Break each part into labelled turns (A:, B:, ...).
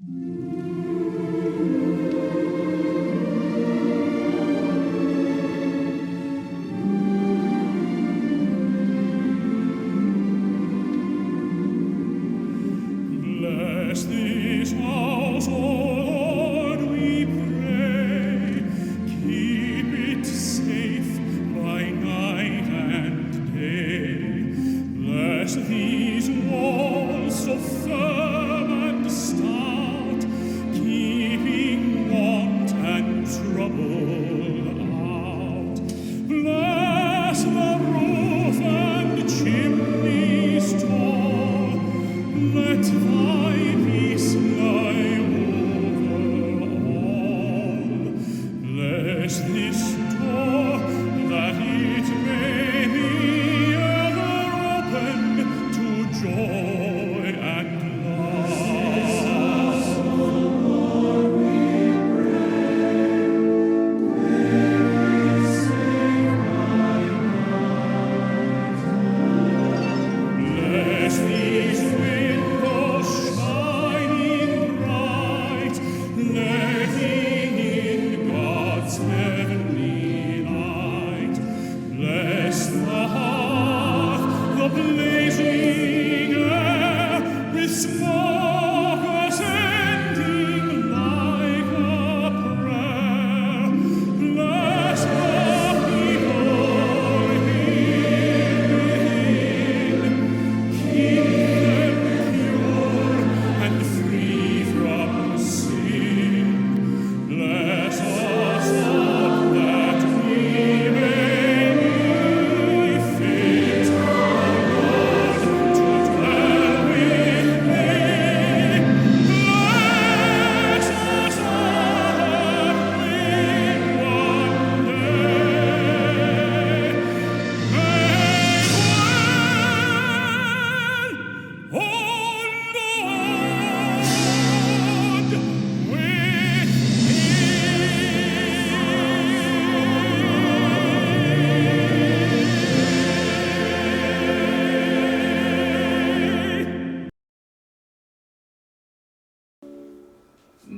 A: Bless this house, O Lord, we pray. Keep it safe by night and day. Bless these walls so firm and stout, keeping want and trouble out. Bless the roof and chimneys tall. Let thy peace lie over all. Bless this door, that it may be ever open to joy and love. Bless these windows shining bright, letting in God's heavenly light. Bless the hearth, the blazing air, with smoke ascending like a prayer. Bless the people here within, keep them pure and free from sin. Bless us all, that we may be fit, O Lord, to dwell with thee. Bless us all in one day.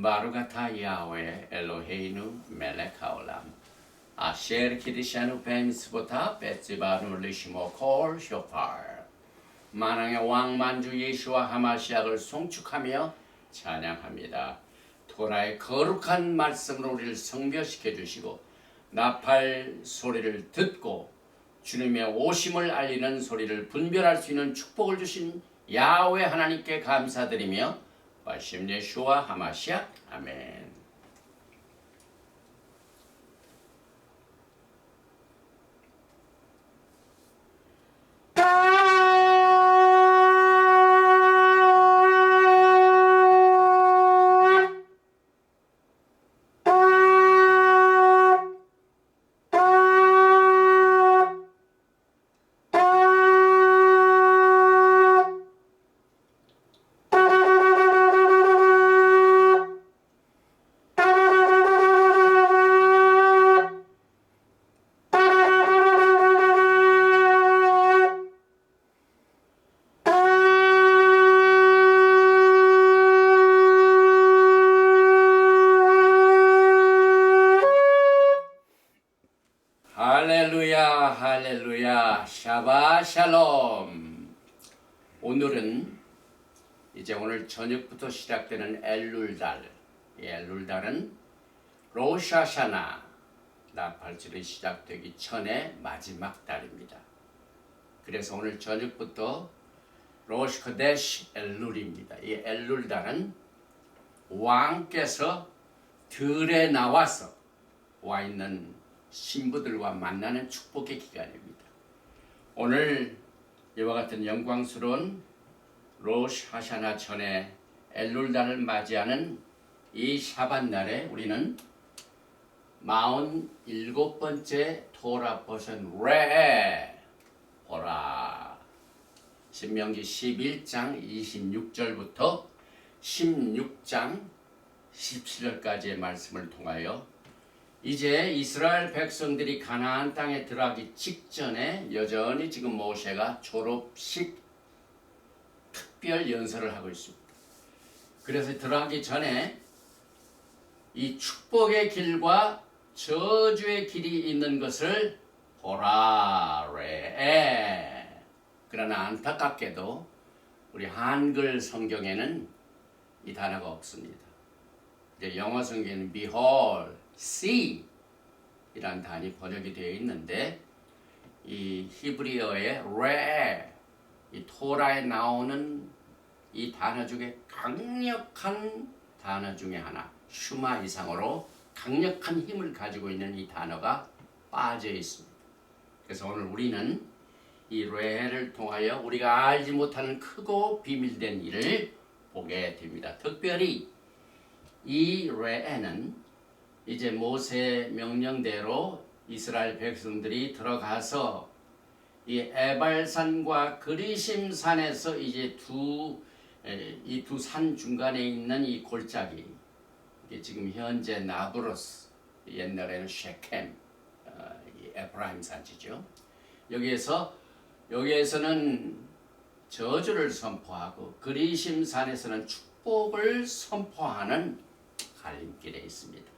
B: Barugata Yahweh Eloheinu melech haolam. Asher kidishanu be미tzvotav betzivanu lishmo kol shofar. 만왕의 왕 만주 예수와 하마시아를 송축하며 찬양합니다. 토라의 거룩한 말씀으로 우리를 성별시켜 주시고 나팔 소리를 듣고 주님의 오심을 알리는 소리를 분별할 수 있는 축복을 주신 야훼 하나님께 감사드리며 바심 예수와 하마시아 아멘. 할렐루야 할렐루야 샤바 샬롬. 오늘은 이제 오늘 저녁부터 시작되는 엘룰달. 이 엘룰달은 로시 하샤나 나팔절이 시작되기 전에 마지막 달입니다. 그래서 오늘 저녁부터 로시 코데시 엘룰입니다. 이 엘룰달은 왕께서 들에 나와서 와 있는 신부들과 만나는 축복의 기간입니다. 오늘 이와 같은 영광스러운 로시 하샤나 전에 엘룰달을 맞이하는 이 샤밧 날에 우리는 47번째 토라 포션 레 보라. 신명기 11장 26절부터 16장 17절까지의 말씀을 통하여 이제 이스라엘 백성들이 가나안 땅에 들어가기 직전에 여전히 지금 모세가 졸업식 특별 연설을 하고 있습니다. 그래서 들어가기 전에 이 축복의 길과 저주의 길이 있는 것을 보라 레. 그러나 안타깝게도 우리 한글 성경에는 이 단어가 없습니다. 이제 영어 성경에는 behold, see 이란 단이 번역이 되어 있는데 이 히브리어의 레, 이 토라에 나오는 이 단어 중에 강력한 단어 중에 하나, 슈마 이상으로 강력한 힘을 가지고 있는 이 단어가 빠져 있습니다. 그래서 오늘 우리는 이 레를 통하여 우리가 알지 못하는 크고 비밀된 일을 보게 됩니다. 특별히 이 레에는 이제 모세 명령대로 이스라엘 백성들이 들어가서 이 에발산과 그리심산에서 이제 이 두 산 중간에 있는 이 골짜기, 이게 지금 현재 나브로스, 옛날에는 쉐켐, 이 에프라임 산지죠. 여기에서는 저주를 선포하고 그리심산에서는 축복을 선포하는 갈림길에 있습니다.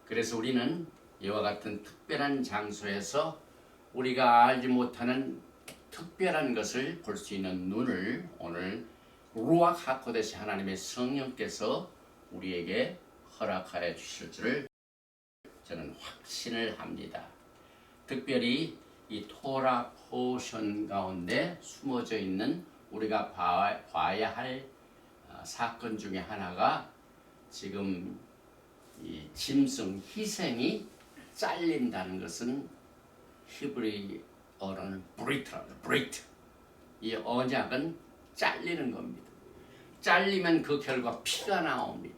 B: 그래서 우리는 이와 같은 특별한 장소에서 우리가 알지 못하는 특별한 것을 볼 수 있는 눈을 오늘 루ach 하코데시 하나님의 성령께서 우리에게 허락하여 주실 줄을 저는 확신을 합니다. 특별히 이 토라 포션 가운데 숨어져 있는 우리가 봐야 할 사건 중에 하나가 지금 이 짐승 희생이 잘린다는 것은 히브리어로는 브리트랍니다. 브리트. 이 언약은 잘리는 겁니다. 잘리면 그 결과 피가 나옵니다.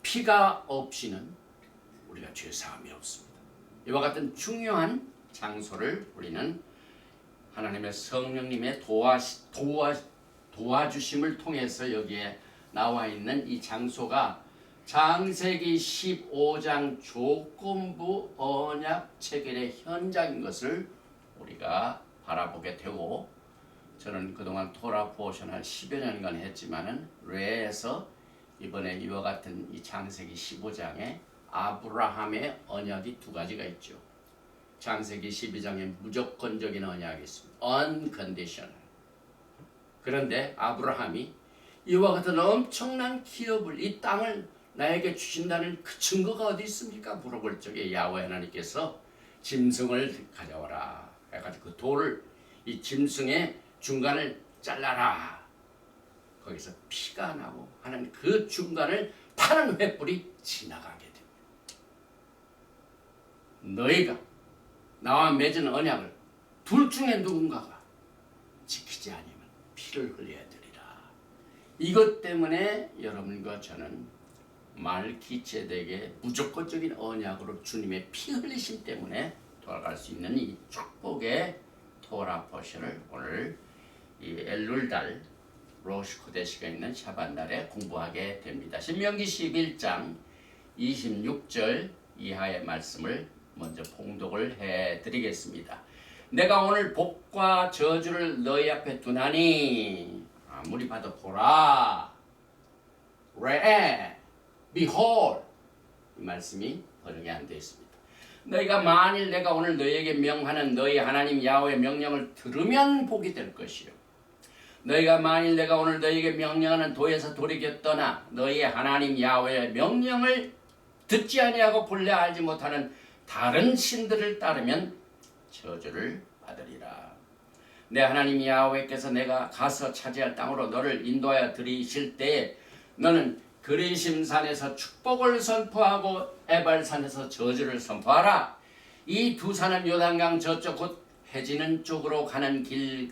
B: 피가 없이는 우리가 죄사함이 없습니다. 이와 같은 중요한 장소를 우리는 하나님의 성령님의 도와주심을 통해서 여기에 나와 있는 이 장소가 창세기 15장 조건부 언약 체결의 현장인 것을 우리가 바라보게 되고, 저는 그동안 토라 포션 한 10여 년간 했지만은 레에서 이번에 이와 같은 이 창세기 15장에 아브라함의 언약이 두 가지가 있죠. 창세기 12장에 무조건적인 언약이 있습니다. unconditional. 그런데 아브라함이 이와 같은 엄청난 기업을, 이 땅을 나에게 주신다는 그 증거가 어디 있습니까? 물어볼 적에 야훼 하나님께서 짐승을 가져와라 해가지고 그 돌을, 이 짐승의 중간을 잘라라. 거기서 피가 나고 하는 그 중간을 타는 횃불이 지나가게 됩니다. 너희가 나와 맺은 언약을 둘 중에 누군가가 지키지 아니면 피를 흘려야 되리라. 이것 때문에 여러분과 저는 말기체덱의 무조건적인 언약으로 주님의 피 흘리심 때문에 돌아갈 수 있는 이 축복의 토라 포션을 오늘 이 엘룰달 로시 코데시가 있는 샤반날에 공부하게 됩니다. 신명기 11장 26절 이하의 말씀을 먼저 봉독을 해드리겠습니다. 내가 오늘 복과 저주를 너희 앞에 두나니, 아무리 봐도 보라, 레, behold, 이 말씀이 번역이 안 되어 있습니다. 너희가 만일 내가 오늘 너희에게 명하는 너희 하나님 야훼의 명령을 들으면 복이 될 것이요, 너희가 만일 내가 오늘 너희에게 명령하는 도에서 돌이켜 떠나 너희의 하나님 야훼의 명령을 듣지 아니하고 본래 알지 못하는 다른 신들을 따르면 저주를 받으리라. 내 하나님 야훼께서 내가 가서 차지할 땅으로 너를 인도하여 들이실 때에 너는 그리심산에서 축복을 선포하고 에발산에서 저주를 선포하라. 이 두 산은 요단강 저쪽 곧 해지는 쪽으로 가는 길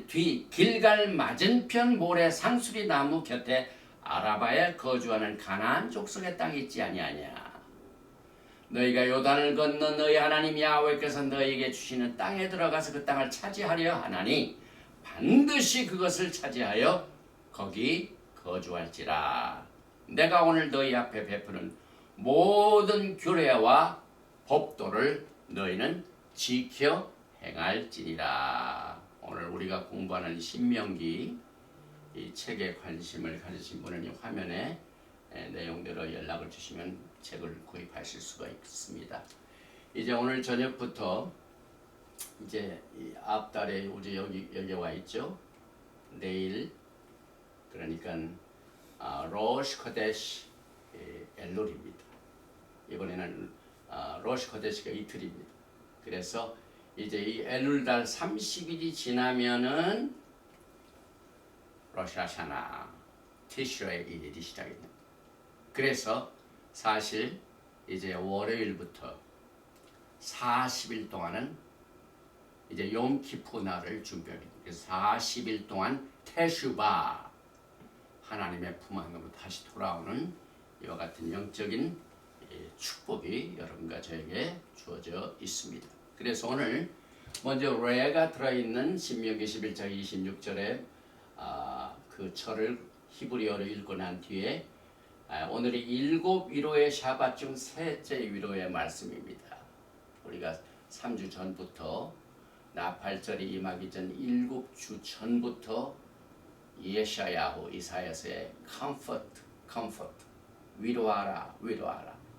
B: 뒤 길갈 맞은편 모래 상수리 나무 곁에 아라바에 거주하는 가나안 족속의 땅이 있지 아니하냐. 너희가 요단을 건너 너희 하나님 야훼께서 너희에게 주시는 땅에 들어가서 그 땅을 차지하려 하나니 반드시 그것을 차지하여 거기 거주할지라. 내가 오늘 너희 앞에 베푸는 모든 규례와 법도를 너희는 지켜 행할지니라. 오늘 우리가 공부하는 신명기 이 책에 관심을 가지신 분은 이 화면에 내용대로 연락을 주시면 책을 구입하실 수가 있습니다. 이제 오늘 저녁부터 이제 이 앞달에 우리 여기 와 있죠. 내일 그러니까 로시 코데시 엘룰입니다. 이번에는 로시 코데시가 이틀입니다. 그래서 이제 이 엘룰달 30일이 지나면은 로샤샤나 티슈의 일이 시작이 됩니다. 그래서 사실 이제 월요일부터 40일 동안은 이제 욤키푸 날을 준비합니다. 그래서 40일 동안 테슈바 하나님의 품 안으로 다시 돌아오는 이와 같은 영적인 축복이 여러분과 저에게 주어져 있습니다. 그래서 오늘 먼저 레가 들어있는 신명기 11장 26절에 그 절을 히브리어로 읽고 난 뒤에 오늘이 일곱 위로의 샤밧 중 셋째 위로의 말씀입니다. 우리가 3주 전부터 나팔절이 임하기 전 7주 전부터 예샤야후 이사야서의 comfort 위로하라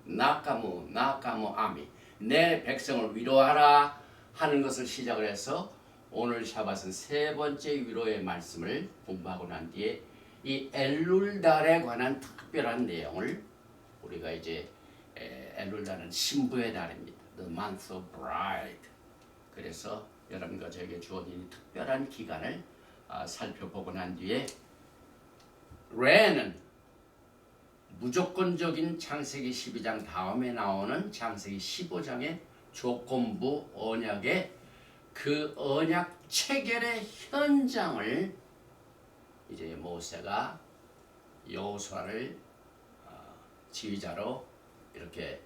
B: 나카무 아미 내 백성을 위로하라 하는 것을 시작을 해서 오늘 샤밧은 세 번째 위로의 말씀을 공부하고 난 뒤에 이 엘룰달에 관한 특별한 내용을 우리가 이제 엘룰달은 신부의 달입니다. The month of bride. 그래서 여러분과 저에게 주어진 특별한 기간을 살펴보고 난 뒤에 레는 무조건적인 창세기 12장 다음에 나오는 창세기 15장의 조건부 언약의 그 언약 체결의 현장을 이제 모세가 여호수아를 지휘자로 이렇게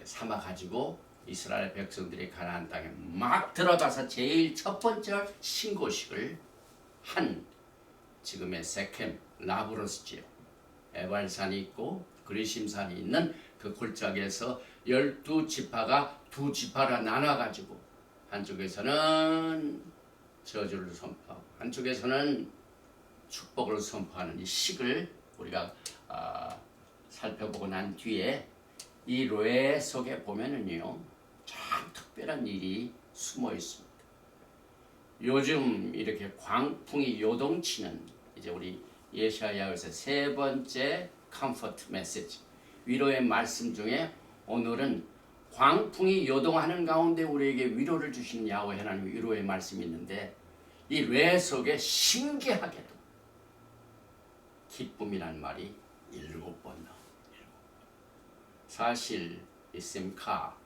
B: 삼아 가지고 이스라엘 백성들이 가나안 땅에 막 들어가서 제일 첫 번째 신고식을 한 지금의 세켐 라브로스 지역 에발산이 있고 그리심산이 있는 그 골짜기에서 12지파가 두 지파로 나눠가지고 한쪽에서는 저주를 선포하고 한쪽에서는 축복을 선포하는 이 식을 우리가 살펴보고 난 뒤에 이 레 속에 보면은요 참 특별한 일이 숨어 있습니다. 요즘 이렇게 광풍이 요동치는 이제 우리 예샤야에서 세 번째 컴포트 메시지 위로의 말씀 중에 오늘은 광풍이 요동하는 가운데 우리에게 위로를 주신 야훼 하나님 위로의 말씀이 있는데 이 레 속에 신기하게도 기쁨이란 말이 7번 나옵니다. 사실 이 심카,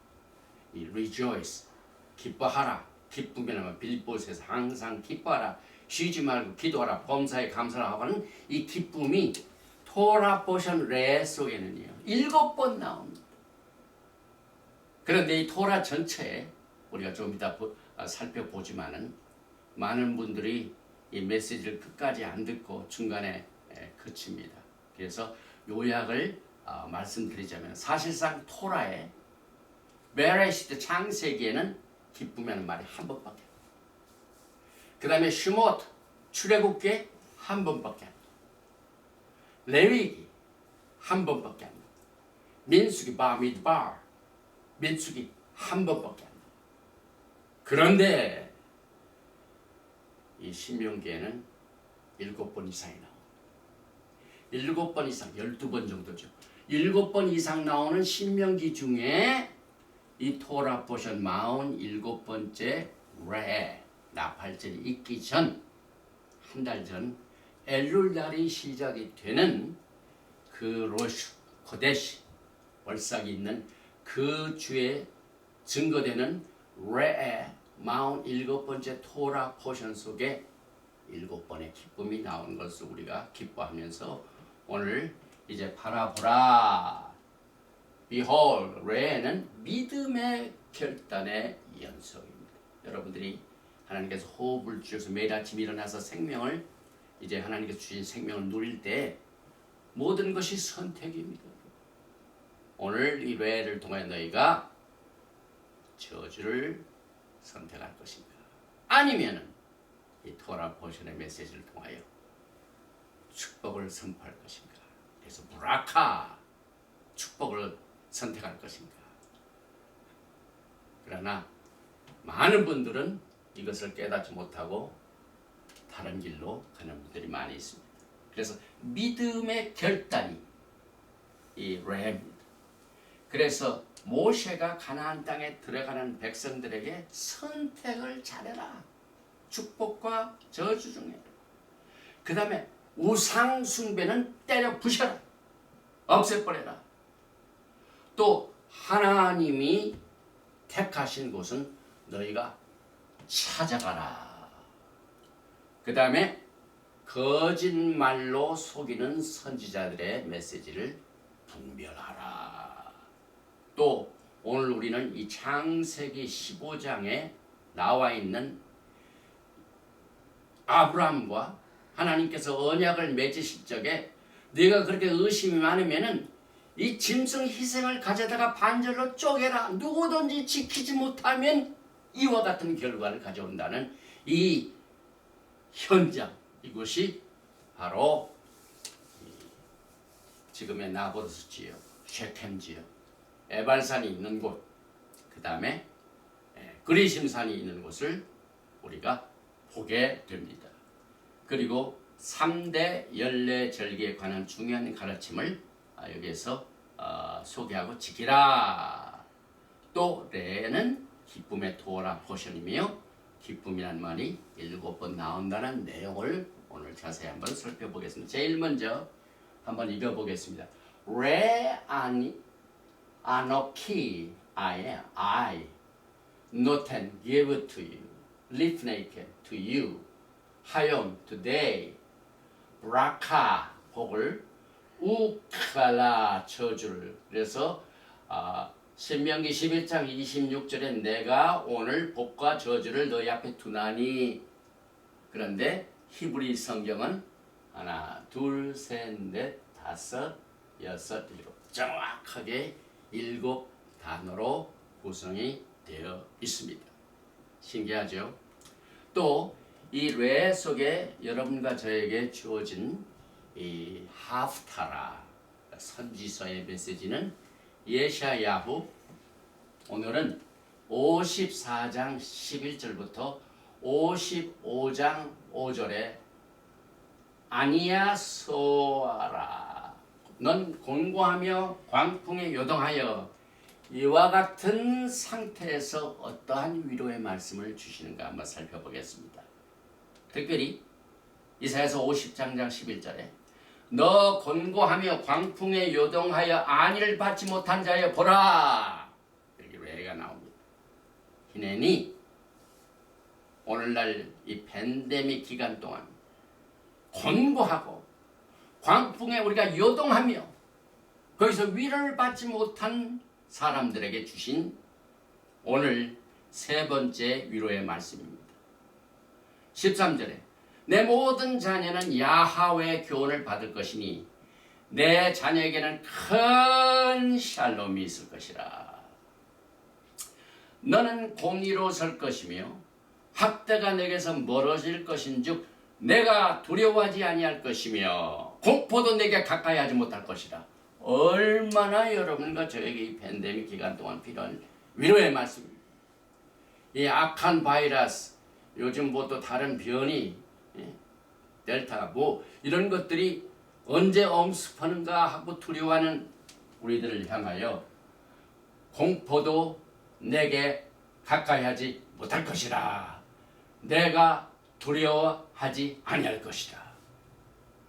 B: 이 rejoice, 기뻐하라, 기쁨이라면 빌보스에서 항상 기뻐하라, 쉬지 말고 기도하라, 범사에 감사하라 하는 이 기쁨이 토라 포션 레 속에는요 7번 나옵니다. 그런데 이 토라 전체에 우리가 좀 이따 살펴보지만은 많은 분들이 이 메시지를 끝까지 안 듣고 중간에 그칩니다. 그래서 요약을 말씀드리자면 사실상 토라의 베레시트 창세기에는 기쁨이라는 말이 한 번밖에 안 돼요. 그 다음에 슈모트 출애굽기에 한 번밖에 안 돼요. 레위기 한 번밖에 안 돼요. 민수기 바미드바 민수기 한 번밖에 안 돼요. 그런데 이 신명기에는 7번 이상이 나옵니다. 7번 이상, 12번 정도죠. 7번 이상 나오는 신명기 중에 이 토라 포션 47번째 레 나팔절이 있기 전 한 달 전 엘룰달이 시작이 되는 그 로슈 코데시 월삭이 있는 그 주에 증거되는 레의 47번째 토라 포션 속에 7번의 기쁨이 나오는 것을 우리가 기뻐하면서 오늘 이제 바라보라 Behold, 레는 믿음의 결단의 연속입니다. 여러분들이 하나님께서 호흡을 주셔서 매일 아침 일어나서 생명을 이제 하나님께서 주신 생명을 누릴 때 모든 것이 선택입니다. 오늘 이 레를 통해 너희가 저주를 선택할 것인가? 아니면은 이 토라 포션의 메시지를 통하여 축복을 선포할 것인가? 그래서 브라카 축복을 선택할 것인가? 그러나 많은 분들은 이것을 깨닫지 못하고 다른 길로 가는 분들이 많이 있습니다. 그래서 믿음의 결단이 이 레입니다. 그래서 모세가 가나안 땅에 들어가는 백성들에게 선택을 잘해라. 축복과 저주 중에. 그 다음에 우상 숭배는 때려 부셔라. 없애버려라. 또 하나님이 택하신 곳은 너희가 찾아가라. 그 다음에 거짓말로 속이는 선지자들의 메시지를 분별하라. 또 오늘 우리는 이 창세기 15장에 나와 있는 아브라함과 하나님께서 언약을 맺으실 적에 네가 그렇게 의심이 많으면은 이 짐승 희생을 가져다가 반절로 쪼개라. 누구든지 지키지 못하면 이와 같은 결과를 가져온다는 이 현장, 이것이 바로 지금의 나보르스 지역, 쉐켐 지역, 에발산이 있는 곳, 그 다음에 그리심산이 있는 곳을 우리가 보게 됩니다. 그리고 3대 연례절기에 관한 중요한 가르침을 여기에서 소개하고 지키라. 또 레는 기쁨의 토라 포션이며 기쁨이란 말이 7번 나온다는 내용을 오늘 자세히 한번 살펴보겠습니다. 제일 먼저 한번 읽어보겠습니다. 레 아노키 I 노텐 give to you 리프네이케 to you 하염 today 브라카 복을 우칼라 저주를. 그래서 신명기 11장 26절에 내가 오늘 복과 저주를 너희 앞에 두나니. 그런데 히브리 성경은 하나, 둘, 셋, 넷, 다섯, 여섯, 일곱 정확하게 7단어로 구성이 되어 있습니다. 신기하죠? 또 이 레 속에 여러분과 저에게 주어진 이 하프타라 선지서의 메시지는 예샤야후 오늘은 54장 11절부터 55장 5절에 아니야 소아라 넌 곤고하며 광풍에 요동하여 이와 같은 상태에서 어떠한 위로의 말씀을 주시는가 한번 살펴보겠습니다. 특별히 이사야서 50장 11절에 너 곤고하며 광풍에 요동하여 안위를 받지 못한 자여 보라. 여기 레가 나옵니다. 히네니 오늘날 이 팬데믹 기간 동안 곤고하고 광풍에 우리가 요동하며 거기서 위로를 받지 못한 사람들에게 주신 오늘 세 번째 위로의 말씀입니다. 13절에 내 모든 자녀는 야하웨의 교훈을 받을 것이니 내 자녀에게는 큰 샬롬이 있을 것이라. 너는 공의로 설 것이며 학대가 내게서 멀어질 것인즉 내가 두려워하지 아니할 것이며 공포도 내게 가까이 하지 못할 것이라. 얼마나 여러분과 저에게 이 팬데믹 기간 동안 필요한 위로의 말씀입니다. 이 악한 바이러스, 요즘 뭐 또 다른 변이, 델타 뭐 이런 것들이 언제 엄습하는가 하고 두려워하는 우리들을 향하여 공포도 내게 가까이 하지 못할 것이라. 내가 두려워하지 아니할 것이라.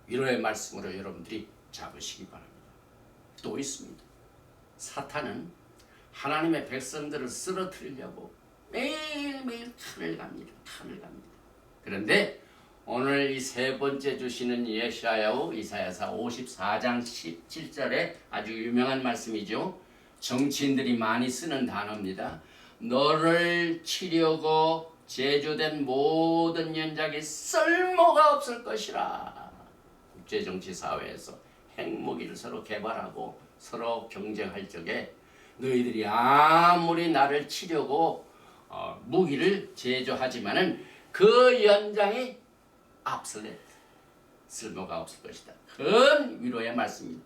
B: 위로의 말씀으로 여러분들이 잡으시기 바랍니다. 또 있습니다. 사탄은 하나님의 백성들을 쓰러뜨리려고 매일매일 칼을 갑니다. 그런데 오늘 이 세 번째 주시는 예샤야후 이사야서 54장 17절에 아주 유명한 말씀이죠. 정치인들이 많이 쓰는 단어입니다. 너를 치려고 제조된 모든 연작이 쓸모가 없을 것이라. 국제정치사회에서 핵무기를 서로 개발하고 서로 경쟁할 적에 너희들이 아무리 나를 치려고 무기를 제조하지만은 그 연장이 obsolete, 쓸모가 없을 것이다. 큰 위로의 말씀입니다.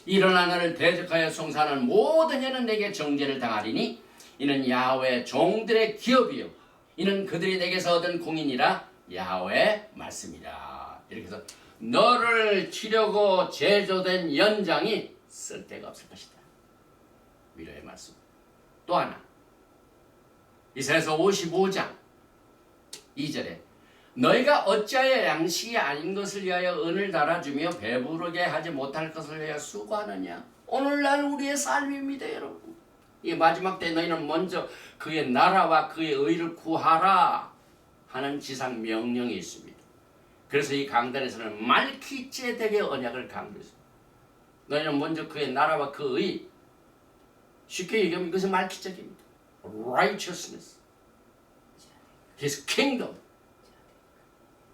B: 일어나 너를 대적하여 송사하는 모든 이는 내게 정죄를 당하리니 이는 야훼 종들의 기업이요 이는 그들이 내게서 얻은 공인이라 야훼 말씀이라. 이렇게 해서 너를 치려고 제조된 연장이 쓸데가 없을 것이다. 위로의 말씀. 또 하나 이사야서 55장 2절에 너희가 어찌하여 양식이 아닌 것을 위하여 은을 달아주며 배부르게 하지 못할 것을 위하여 수고하느냐. 오늘날 우리의 삶입니다, 여러분. 이 마지막 때 너희는 먼저 그의 나라와 그의 의를 구하라 하는 지상 명령이 있습니다. 그래서 이 강단에서는 말기ጼ덱의 언약을 강조했습니다. 너희는 먼저 그의 나라와 그 의, 쉽게 얘기하면 이것은 말기ጼ덱입니다. Righteousness, His kingdom.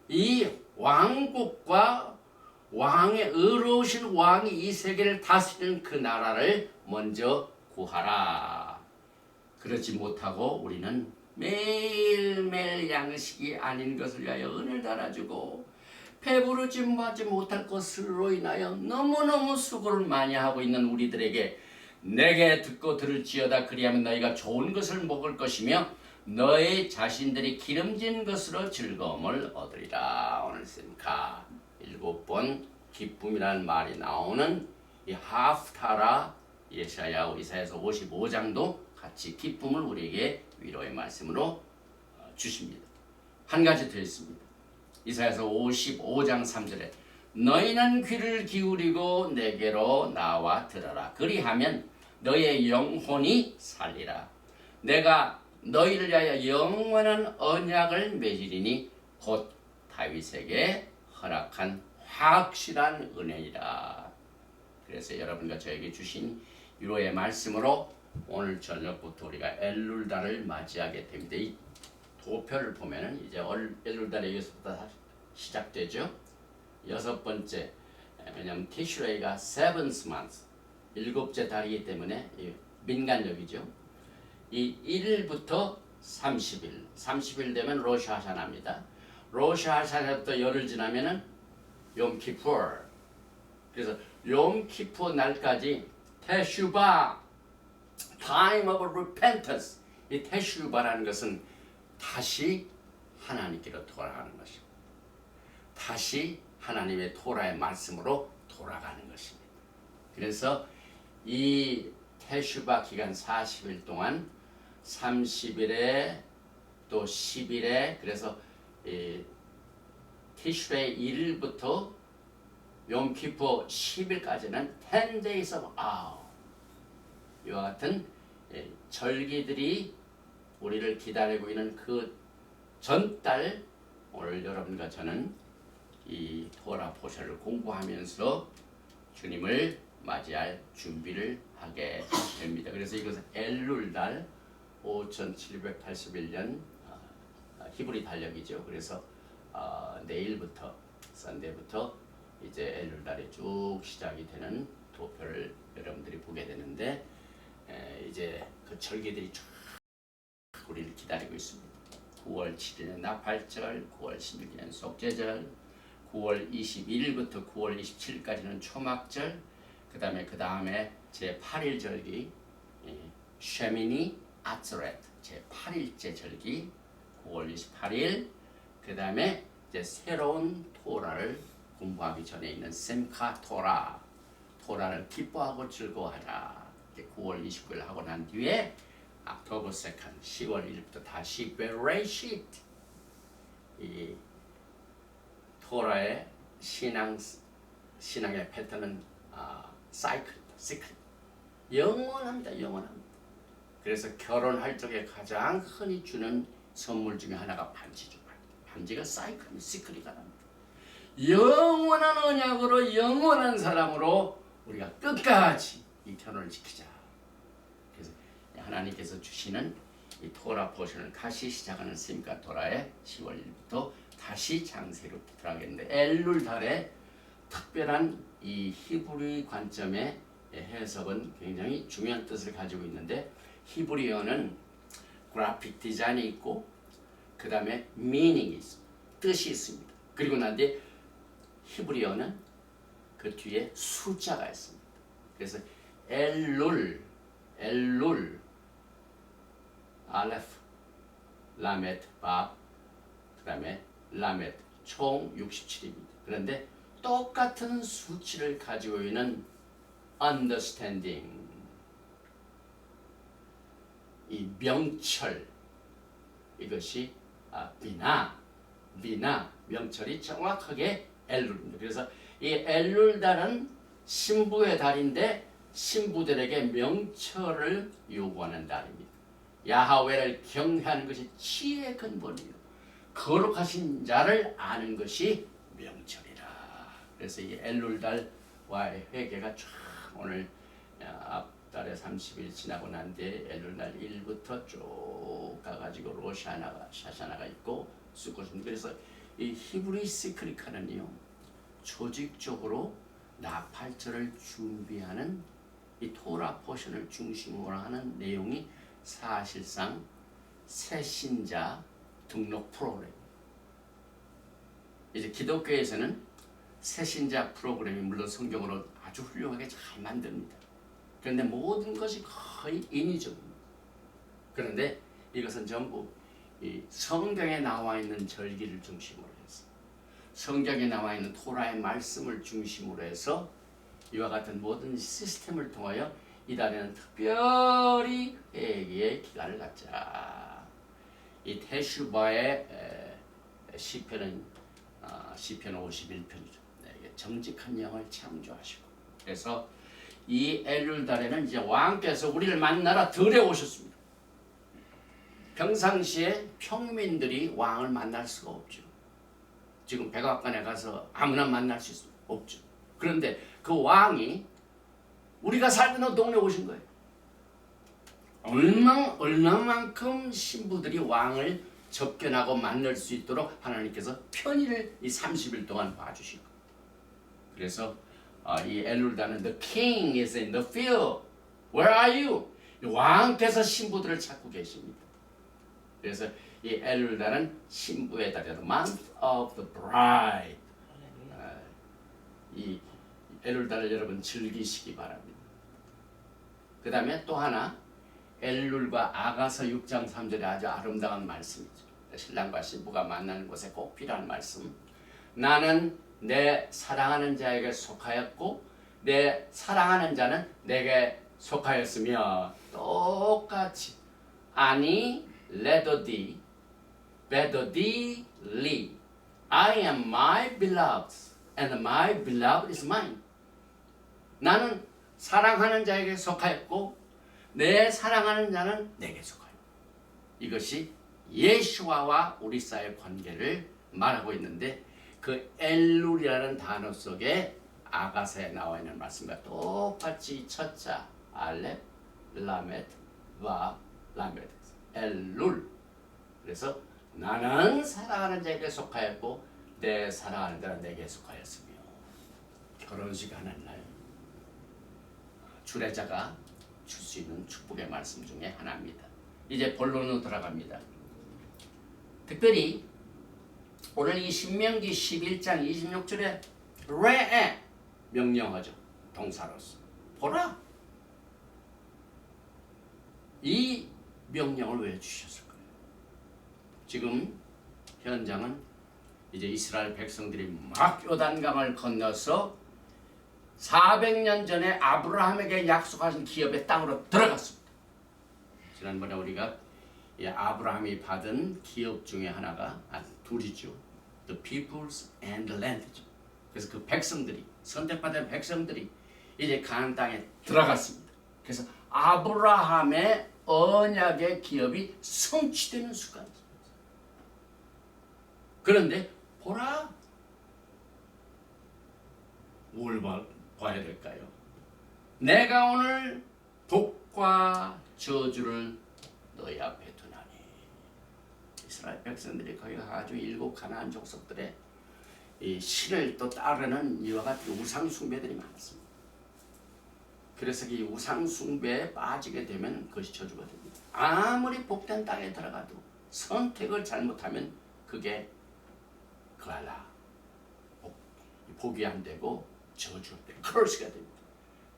B: 이 왕국과 왕의 의로우신 왕이 이 세계를 다스리는 그 나라를 먼저 구하라. 그렇지 못하고 우리는 매일매일 양식이 아닌 것을 위하여 은을 달아주고 배부르지 하지 못할 것으로 인하여 너무너무 수고를 많이 하고 있는 우리들에게 내게 듣고 들을지어다 그리하면 너희가 좋은 것을 먹을 것이며 너희 자신들이 기름진 것으로 즐거움을 얻으리라. 오늘 쌤카 7번 기쁨이라는 말이 나오는 이 하프타라 이사야서 55장도 같이 기쁨을 우리에게 위로의 말씀으로 주십니다. 한 가지 더 있습니다. 이사야서 55장 3절에 너희는 귀를 기울이고 내게로 나와 들어라. 그리하면 너희의 영혼이 살리라. 내가 너희를 위하여 영원한 언약을 맺으리니 곧 다윗에게 허락한 확실한 은혜이라. 그래서 여러분과 저에게 주신 위로의 말씀으로 오늘 저녁부터 우리가 엘룰달을 맞이하게 됩니다. 이 도표를 보면은 이제 엘룰달이 여기서부터 시작되죠. 6번째, 왜냐하면 티슈레이가 7th month, 7째 달이기 때문에 민간력이죠. 이 1일부터 30일, 30일 되면 로시 하샤나입니다. 로시 하샤나부터 열흘 지나면은 욤키푸르. 그래서 욤키푸르 날까지 테슈바, time of repentance. 이 테슈바라는 것은 다시 하나님께로 돌아가는 것입니다. 다시 하나님의 토라의 말씀으로 돌아가는 것입니다. 그래서 이 테슈바 기간 40일 동안 30일에 또 10일에 그래서 티슈레이 1일부터 욤키푸르 10일까지는 10 days of awe. 이와 같은 절기들이 우리를 기다리고 있는 그 전달 오늘 여러분과 저는 이 토라 포션을 공부하면서 주님을 맞이할 준비를 하게 됩니다. 그래서 이것은 엘룰달 5781년 히브리 달력이죠. 그래서 내일부터 썬데이부터 이제 엘룰달이 쭉 시작이 되는 도표를 여러분들이 보게 되는데 이제 그 절기들이 쭉 우리를 기다리고 있습니다. 9월 7일은 나팔절, 9월 16일은 속죄절, 9월 21일부터 9월 27일까지는 초막절, 그 다음에 제8일 절기 쉐미니 아츠렛 제8일째 절기 9월 28일, 그 다음에 이제 새로운 토라를 공부하기 전에 있는 셈카 토라를 기뻐하고 즐거워하자. 9월 29일 하고 난 뒤에 October 2nd 10월 1일부터 다시 베레시트 이 토라의 신앙의 패턴은 시클 영원합니다. 그래서 결혼할 적에 가장 흔히 주는 선물 중에 하나가 반지죠. 반지가 시클이 가랍니다. 영원한 언약으로 영원한 사랑으로 우리가 끝까지 이 결혼을 지키자. 그래서 하나님께서 주시는 이 토라 포션을 다시 시작하는 셈카 토라의 10월 1일부터 다시 장세로 들어가겠는데 엘룰 달에 특별한 이 히브리 관점의 해석은 굉장히 중요한 뜻을 가지고 있는데 히브리어는 그래픽 디자인이 있고 그 다음에 meaning이 있습니다. 뜻이 있습니다. 그리고 난 뒤에 히브리어는 그 뒤에 숫자가 있습니다. 그래서 엘룰, 알레프, 라메트, 밥, 그 다음에 라메트, 총 67입니다. 그런데 똑같은 수치를 가지고 있는 understanding, 이 명철, 이것이 비나, 명철이 정확하게 엘룰입니다. 그래서 이 엘룰달은 신부의 달인데 신부들에게 명철을 요구하는 달입니다. 야하웨를 경외하는 것이 지혜의 근본이요, 거룩하신 자를 아는 것이 명철이라. 그래서 이 엘룰달과의 회개가 쫙 오늘 앞달에 30일 지나고 난 뒤에 엘룰달 1부터 쭉 가가지고 로샤나가, 샤샤나가 있고 수컷입니다. 그래서 이 히브리 시크리카는요, 조직적으로 나팔절을 준비하는 이 토라 포션을 중심으로 하는 내용이 사실상 새신자 등록 프로그램. 이제 기독교에서는 새신자 프로그램이 물론 성경으로 아주 훌륭하게 잘 만듭니다. 그런데 모든 것이 거의 인위적입니다. 그런데 이것은 전부 이 성경에 나와 있는 절기를 중심으로 해서, 성경에 나와 있는 토라의 말씀을 중심으로 해서 이와 같은 모든 시스템을 통하여 이 달에는 특별히 회개의 기간을 갖자. 이 테슈바의 시편은 시편 51편이죠. 정직한 영을 창조하시고, 그래서 이 엘룰 달에는 이제 왕께서 우리를 만나러 들에 오셨습니다. 평상시에 평민들이 왕을 만날 수가 없죠. 지금 백악관에 가서 아무나 만날 수 없죠. 그런데 그 왕이 우리가 살던 동네에 오신 거예요. 얼마만큼 신부들이 왕을 접견하고 만날 수 있도록 하나님께서 편의를 이 30일 동안 봐주시고, 그래서 이 엘룰다는 The King is in the field. Where are you? 왕께서 신부들을 찾고 계십니다. 그래서 이 엘룰다는 신부의 달이다. The month of the bride. 이 엘룰다를 여러분 즐기시기 바랍니다. 그 다음에 또 하나, 엘룰과 아가서 6장 3절에 아주 아름다운 말씀이죠. 신랑과 신부가 만나는 곳에 꼭 필요한 말씀. 나는 내 사랑하는 자에게 속하였고 내 사랑하는 자는 내게 속하였으며, 똑같이 아니 레더디 베더디 리 I am my beloved and my beloved is mine. 나는 사랑하는 자에게 속하였고 내 사랑하는 자는 내게 속하여. 이것이 예수와와 우리 사이의 관계를 말하고 있는데, 그 엘룰이라는 단어 속에 아가서에 나와 있는 말씀과 똑같이 첫자 알렙, 라메트, 와, 라메트, 엘룰. 그래서 나는 사랑하는 자에게 속하였고 내 사랑하는 자는 내게 속하였으며, 결혼식 하는 날 주례자가 줄 수 있는 축복의 말씀 중에 하나입니다. 이제 본론으로 들어갑니다. 특별히 오늘 이 신명기 11장 26절에 레에 명령하죠. 동사로서 보라. 이 명령을 왜 주셨을 거예요? 지금 현장은 이제 이스라엘 백성들이 막 요단강을 건너서 400년 전에 아브라함에게 약속하신 기업의 땅으로 들어갔습니다. 지난번에 우리가 아브라함이 받은 기업 중에 하나가 둘이죠. The peoples and the land죠. 그래서 그 백성들이, 선택받은 백성들이 이제 가나안 땅에 들어갔습니다. 그래서 아브라함의 언약의 기업이 성취되는 순간입니다. 그런데 보라, 뭘 봐야 될까요? 내가 오늘 복과 저주를 너희 앞에 두나니. 이스라엘 백성들이 거기 가지고 7 가나안 족속들의 이 신을 또 따르는 이와 같은 우상 숭배들이 많습니다. 그래서 이 우상 숭배에 빠지게 되면 그것이 저주거든요. 아무리 복된 땅에 들어가도 선택을 잘못하면 그게 그알라 복이 안 되고 저주가 돼. curse가 됩니다.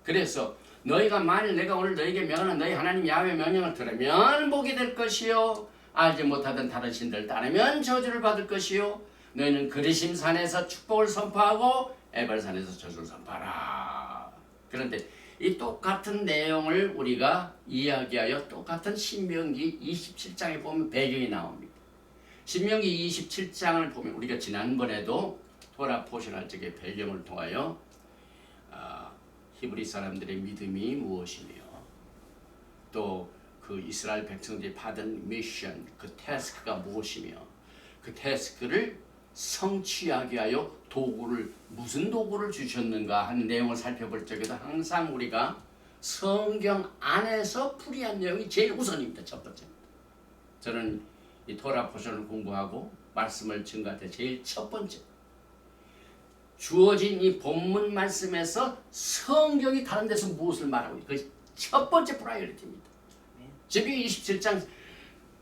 B: 그래서 너희가 만일 내가 오늘 너희에게 명하는 너희 하나님 야훼 명령을 들으면 복이 될 것이요 알지 못하던 다른 신들을 따르면 저주를 받을 것이요 너희는 그리심 산에서 축복을 선포하고 에발산에서 저주를 선포하라. 그런데 이 똑같은 내용을 우리가 이야기하여 똑같은 신명기 27장에 보면 배경이 나옵니다. 신명기 27장을 보면 우리가 지난번에도 토라 포션할 적의 배경을 통하여 히브리 사람들의 믿음이 무엇이며 또 그 이스라엘 백성들이 받은 미션, 그 태스크가 무엇이며 그 태스크를 성취하게 하여 무슨 도구를 주셨는가 하는 내용을 살펴볼 적에도 항상 우리가 성경 안에서 풀이한 내용이 제일 우선입니다. 첫 번째입니다. 저는 이 토라 포션을 공부하고 말씀을 증거할 때 제일 첫 번째 주어진 이 본문 말씀에서 성경이 다른 데서 무엇을 말하고 있는가 그것이 첫 번째 프라이어리티입니다. 신명기 27장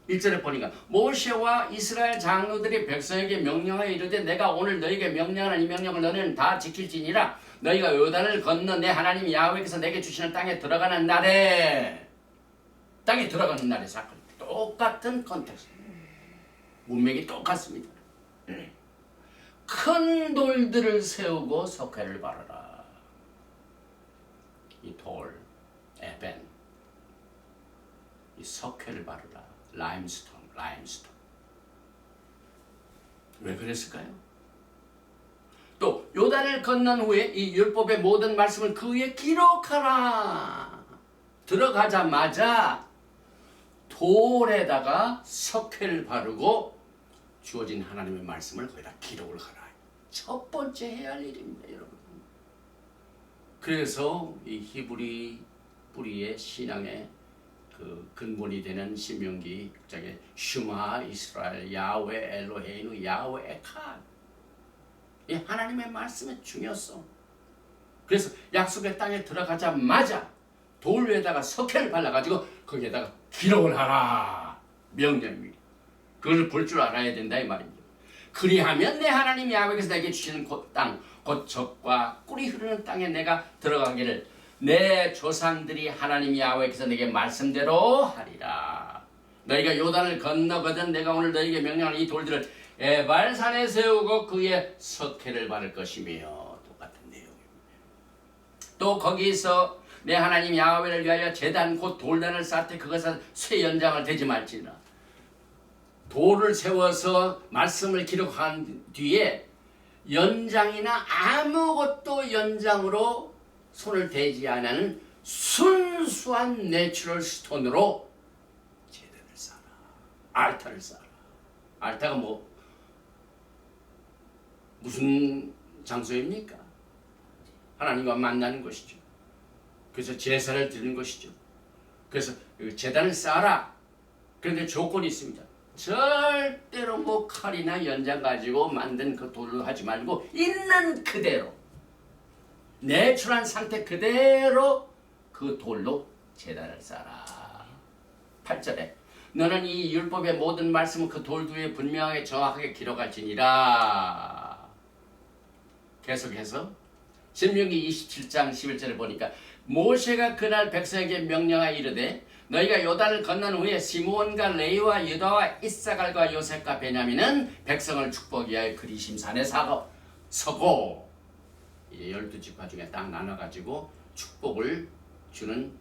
B: 1절에 보니까 모세와 이스라엘 장로들이 백성에게 명령하여 이르되 내가 오늘 너희에게 명령하는 이 명령을 너희는 다 지킬지니라. 너희가 요단을 건너 내 하나님 야훼께서 내게 주시는 땅에 들어가는 날에 사건 똑같은 컨텍스트 문맥이 똑같습니다. 큰 돌들을 세우고 석회를 바르라. 이 돌, 에벤, 이 석회를 바르라. 라임스톤. 왜 그랬을까요? 또 요단을 건넌 후에 이 율법의 모든 말씀을 그 위에 기록하라. 들어가자마자 돌에다가 석회를 바르고 주어진 하나님의 말씀을 거기다 기록을 하라. 첫 번째 해야 할 일입니다, 여러분. 그래서 이 히브리 뿌리의 신앙의 그 근본이 되는 신명기 장에 슈마 이스라엘 야훼 엘로헤이누 야훼 에칸 이 하나님의 말씀의 중요성. 그래서 약속의 땅에 들어가자마자 돌 위에다가 석회를 발라가지고 거기에다가 기록을 하라. 명령입니다. 그걸 볼 줄 알아야 된다 이 말입니다. 그리하면 내 하나님 야훼께서 내게 주시는 땅 곧 젖과 꿀이 흐르는 땅에 내가 들어가기를 내 조상들이 하나님 야훼께서 내게 말씀대로 하리라. 너희가 요단을 건너거든 내가 오늘 너희에게 명령하는 이 돌들을 에발산에 세우고 그의 석회를 바를 것이며 똑같은 내용입니다. 또 거기서 내 하나님 야훼를 위하여 제단 곧 돌단을 쌓되 그것은 쇠 연장을 대지 말지니라. 돌을 세워서 말씀을 기록한 뒤에 연장이나 아무것도 연장으로 손을 대지 않는 순수한 내추럴 스톤으로 제단을 쌓아라. 알타를 쌓아라. 알타가 무슨 장소입니까? 하나님과 만나는 것이죠. 그래서 제사를 드리는 것이죠. 그래서 제단을 쌓아라. 그런데 조건이 있습니다. 절대로 칼이나 연장 가지고 만든 그 돌로 하지 말고 있는 그대로 내추럴한 상태 그대로 그 돌로 제단을 쌓아라. 8절에 너는 이 율법의 모든 말씀을 그 돌 위에 분명하게 정확하게 기록할지니라. 계속해서 신명기 27장 11절을 보니까 모세가 그날 백성에게 명령하여 이르되 너희가 요단을 건넌 후에 시므온과 레위와 유다와 이사갈과 요셉과 베냐민은 백성을 축복하기 위하여 그리심산에 서고 12지파 중에 딱 나눠가지고 축복을 주는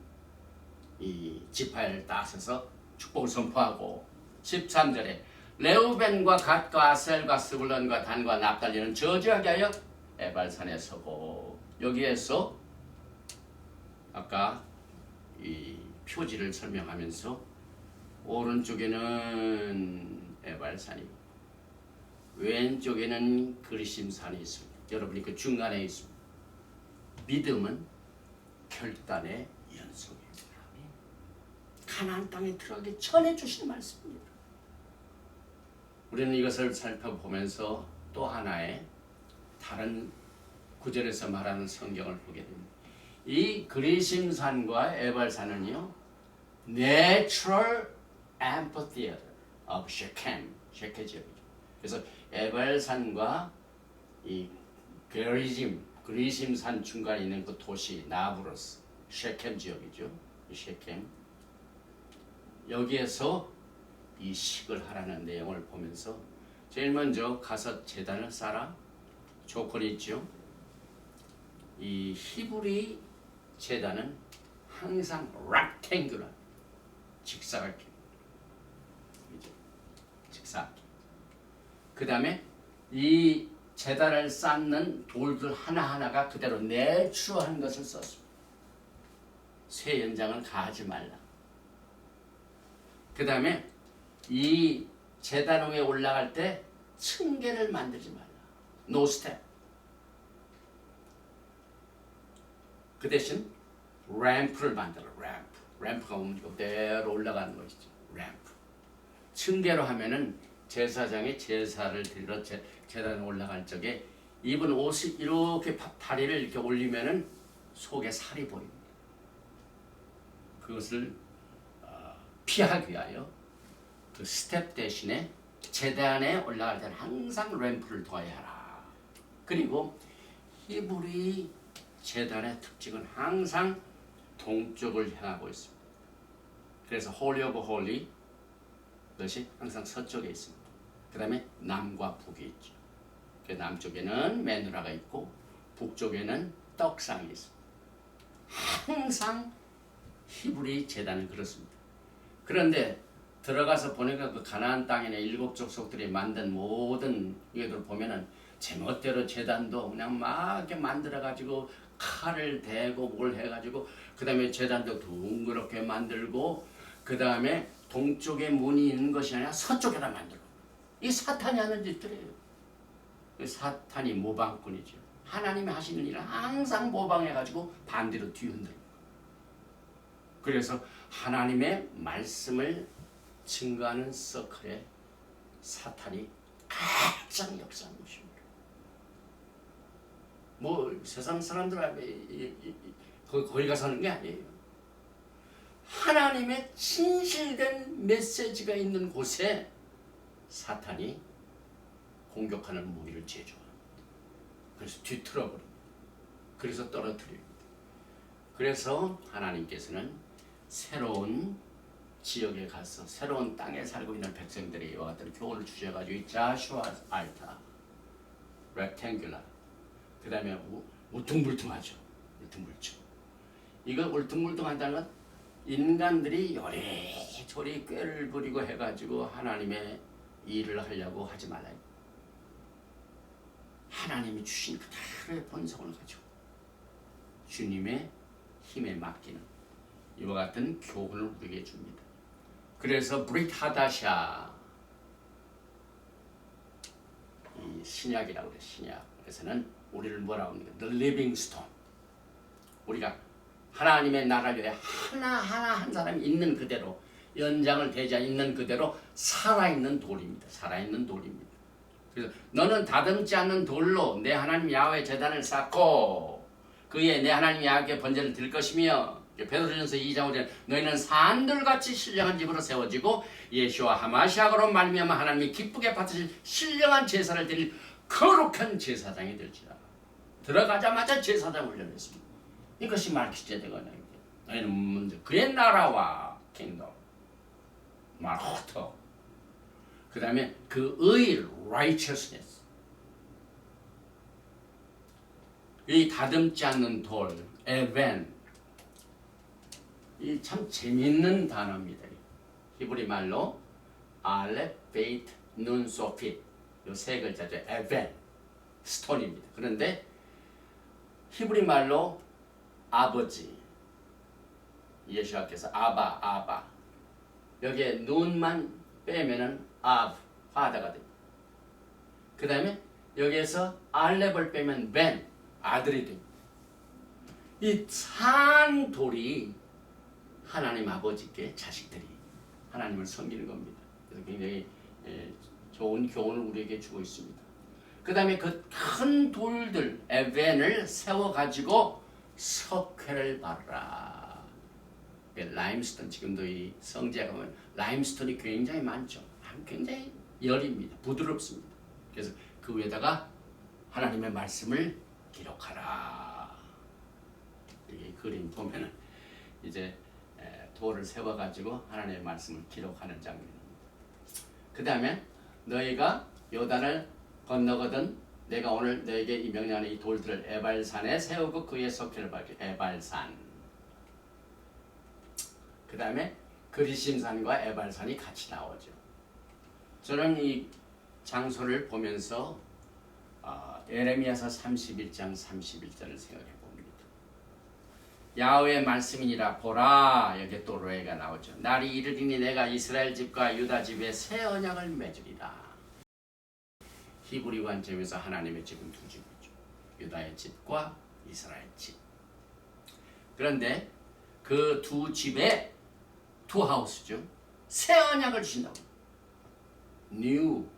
B: 이 지파를 따서서 축복을 선포하고 13절에 레우벤과 갓과 아셀과 스불론과 단과 납달리는 저주하게 하여 에발산에 서고 여기에서 아까 이 표지를 설명하면서 오른쪽에는 에발산이 왼쪽에는 그리심산이 있습니다. 여러분이 그 중간에 있습니다. 믿음은 결단의 연속입니다. 가나안 땅에 들어가기 전에 주신 말씀입니다. 우리는 이것을 살펴보면서 또 하나의 다른 구절에서 말하는 성경을 보게 됩니다. 이 그리심산과 에발산은요, Natural Amphitheater of Shechem, 셰케 지역이죠. 그래서 에발산과 이 그리심산 중간에 있는 그 도시 나브로스 셰켐 지역이죠. 이 셰켐 여기에서 이식을 하라는 내용을 보면서 제일 먼저 가서 제단을 쌓아 조건이 있죠. 이 히브리 제단은 항상 rectangular 직사각형, 직사각형. 그 다음에 이 제단을 쌓는 돌들 하나하나가 그대로 내추럴한 것을 썼습니다. 쇠 연장을 가하지 말라. 그 다음에 이 제단 위에 올라갈 때 층계를 만들지 말라. No step. 그 대신 램프를 만들어. 램프가 오면 그대로 올라가는 것이죠. 램프. 층계로 하면은 제사장이 제사를 드리러 제단에 올라갈 적에 입은 옷이 이렇게 다리를 이렇게 올리면은 속에 살이 보입니다. 그것을 피하기 위하여 그 스텝 대신에 제단에 올라갈 때는 항상 램프를 둬야 하라. 그리고 히브리 제단의 특징은 항상 동쪽을 향하고 있습니다. 그래서 홀리 오브 홀리 그것이 항상 서쪽에 있습니다. 그 다음에 남과 북이 있죠. 그 남쪽에는 메누라가 있고 북쪽에는 떡상이 있습니다. 항상 히브리 제단은 그렇습니다. 그런데 들어가서 보니까 그 가나안 땅에는 일곱 족속들이 만든 모든 이것들 보면은 제멋대로 제단도 그냥 막 이렇게 만들어 가지고 칼을 대고 뭘 해가지고 그 다음에 제단도 둥그렇게 만들고 그 다음에 동쪽에 문이 있는 것이 아니라 서쪽에다 만들고 이 사탄이 하는 짓들이에요. 사탄이 모방꾼이죠. 하나님이 하시는 일을 항상 모방해가지고 반대로 뒤흔들고 그래서 하나님의 말씀을 증거하는 서클에 사탄이 가장 역사한 것입니다. 뭐 세상 사람들 거기 가서 하는 게 아니에요. 하나님의 진실된 메시지가 있는 곳에 사탄이 공격하는 무기를 제조합니다. 그래서 뒤틀어버립니다. 그래서 떨어뜨립니다. 그래서 하나님께서는 새로운 지역에 가서 새로운 땅에 살고 있는 백성들이 이와 같은 교훈을 주셔가지고 자슈아 알타, 렉탱귤라, 그 다음에 울퉁불퉁하죠. 울퉁불퉁. 이거 울퉁불퉁한다는 건 인간들이 요리조리 꾀를 부리고 해가지고 하나님의 일을 하려고 하지 말아요. 하나님이 주신 그대로의 본성을 가지고 주님의 힘에 맡기는 이와 같은 교훈을 우리에게 줍니다. 그래서 브릿 하다샤 이 신약이라고 그래요. 신약에서는 우리를 뭐라고 합니까? The living stone. 우리가 하나님의 나라를 위해 하나하나 한 사람이 있는 그대로 연장을 대자 있는 그대로 살아있는 돌입니다. 살아있는 돌입니다. 그래서 너는 다듬지 않는 돌로 내 하나님 야훼 제단을 쌓고 그에 내 하나님 야훼 번제를 드릴 것이며 베드로전서 2장 5절 너희는 산들같이 신령한 집으로 세워지고 예수와 하마시아로 말미암아 하나님이 기쁘게 받으실 신령한 제사를 드릴 거룩한 제사장이 될지라. 들어가자마자 제사장 훈련했습니다. 이것이 말키제데가 너희는 먼저 그의 나라와 킹덤 말호터 그 다음에 그 의 righteousness 이 다듬지 않는 돌 에벤 이 참 재미있는 단어입니다. 히브리 말로 알렙 베이트 눈 소핏 요 세 글자죠. 에벤 스톤입니다. 그런데 히브리 말로 아버지 예수께서 아바 여기에 눈만 빼면은 파다가 됩니다. 그 다음에 여기에서 알렙을 빼면 벤 아들이 됩니다. 이 산 돌이 하나님 아버지께 자식들이 하나님을 섬기는 겁니다. 그래서 굉장히 좋은 교훈을 우리에게 주고 있습니다. 그 다음에 그 큰 돌들 에벤을 세워가지고 석회를 바르라. 라임스톤 지금도 이 성지에 가면 라임스톤이 굉장히 많죠. 굉장히 여립니다. 부드럽습니다. 그래서 그 위에다가 하나님의 말씀을 기록하라. 이 그림 보면은 이제 돌을 세워가지고 하나님의 말씀을 기록하는 장면입니다. 그 다음에 너희가 요단을 건너거든 내가 오늘 너에게 이 명령하는 이 돌들을 에발산에 세우고 그의 석회를 밝혀. 에발산. 그 다음에 그리심산과 에발산이 같이 나오죠. 저는 이 장소를 보면서 에레미야서 31장 31절을 생각해 봅니다. 야훼의 말씀이니라 보라. 여기 또 로에가 나오죠. 날이 이르리니 내가 이스라엘 집과 유다 집에 새 언약을 맺으리라. 히브리 관점에서 하나님의 집은 두 집이죠. 유다의 집과 이스라엘 집. 그런데 그 두 집에 투 하우스죠. 새 언약을 주신다고. New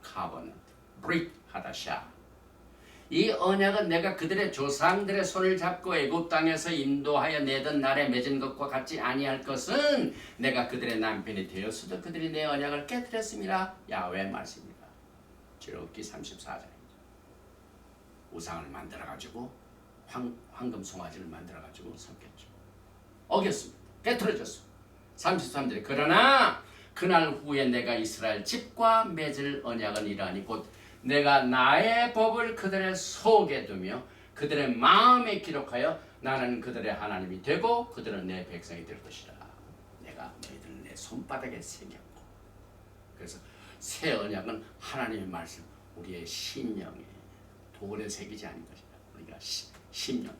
B: Covenant, Brit 하다샤. 이 언약은 내가 그들의 조상들의 손을 잡고 애굽 땅에서 인도하여 내던 날에 맺은 것과 같지 아니할 것은 내가 그들의 남편이 되었으도 그들이 내 언약을 깨뜨렸습니다. 야훼의 말씀입니다. 출애굽기 34장입니다. 우상을 만들어가지고 황금 송아지를 만들어가지고 섬겼죠. 어겼습니다. 깨트려졌습니다. 33절에 그러나 그날 후에 내가 이스라엘 집과 맺을 언약은 이러하니 곧 내가 나의 법을 그들의 속에 두며 그들의 마음에 기록하여 나는 그들의 하나님이 되고 그들은 내 백성이 될 것이라. 내가 너희들을 내 손바닥에 새겼고. 그래서 새 언약은 하나님의 말씀, 우리의 심령에 돌에 새기지 않은 것이다. 우리가 심령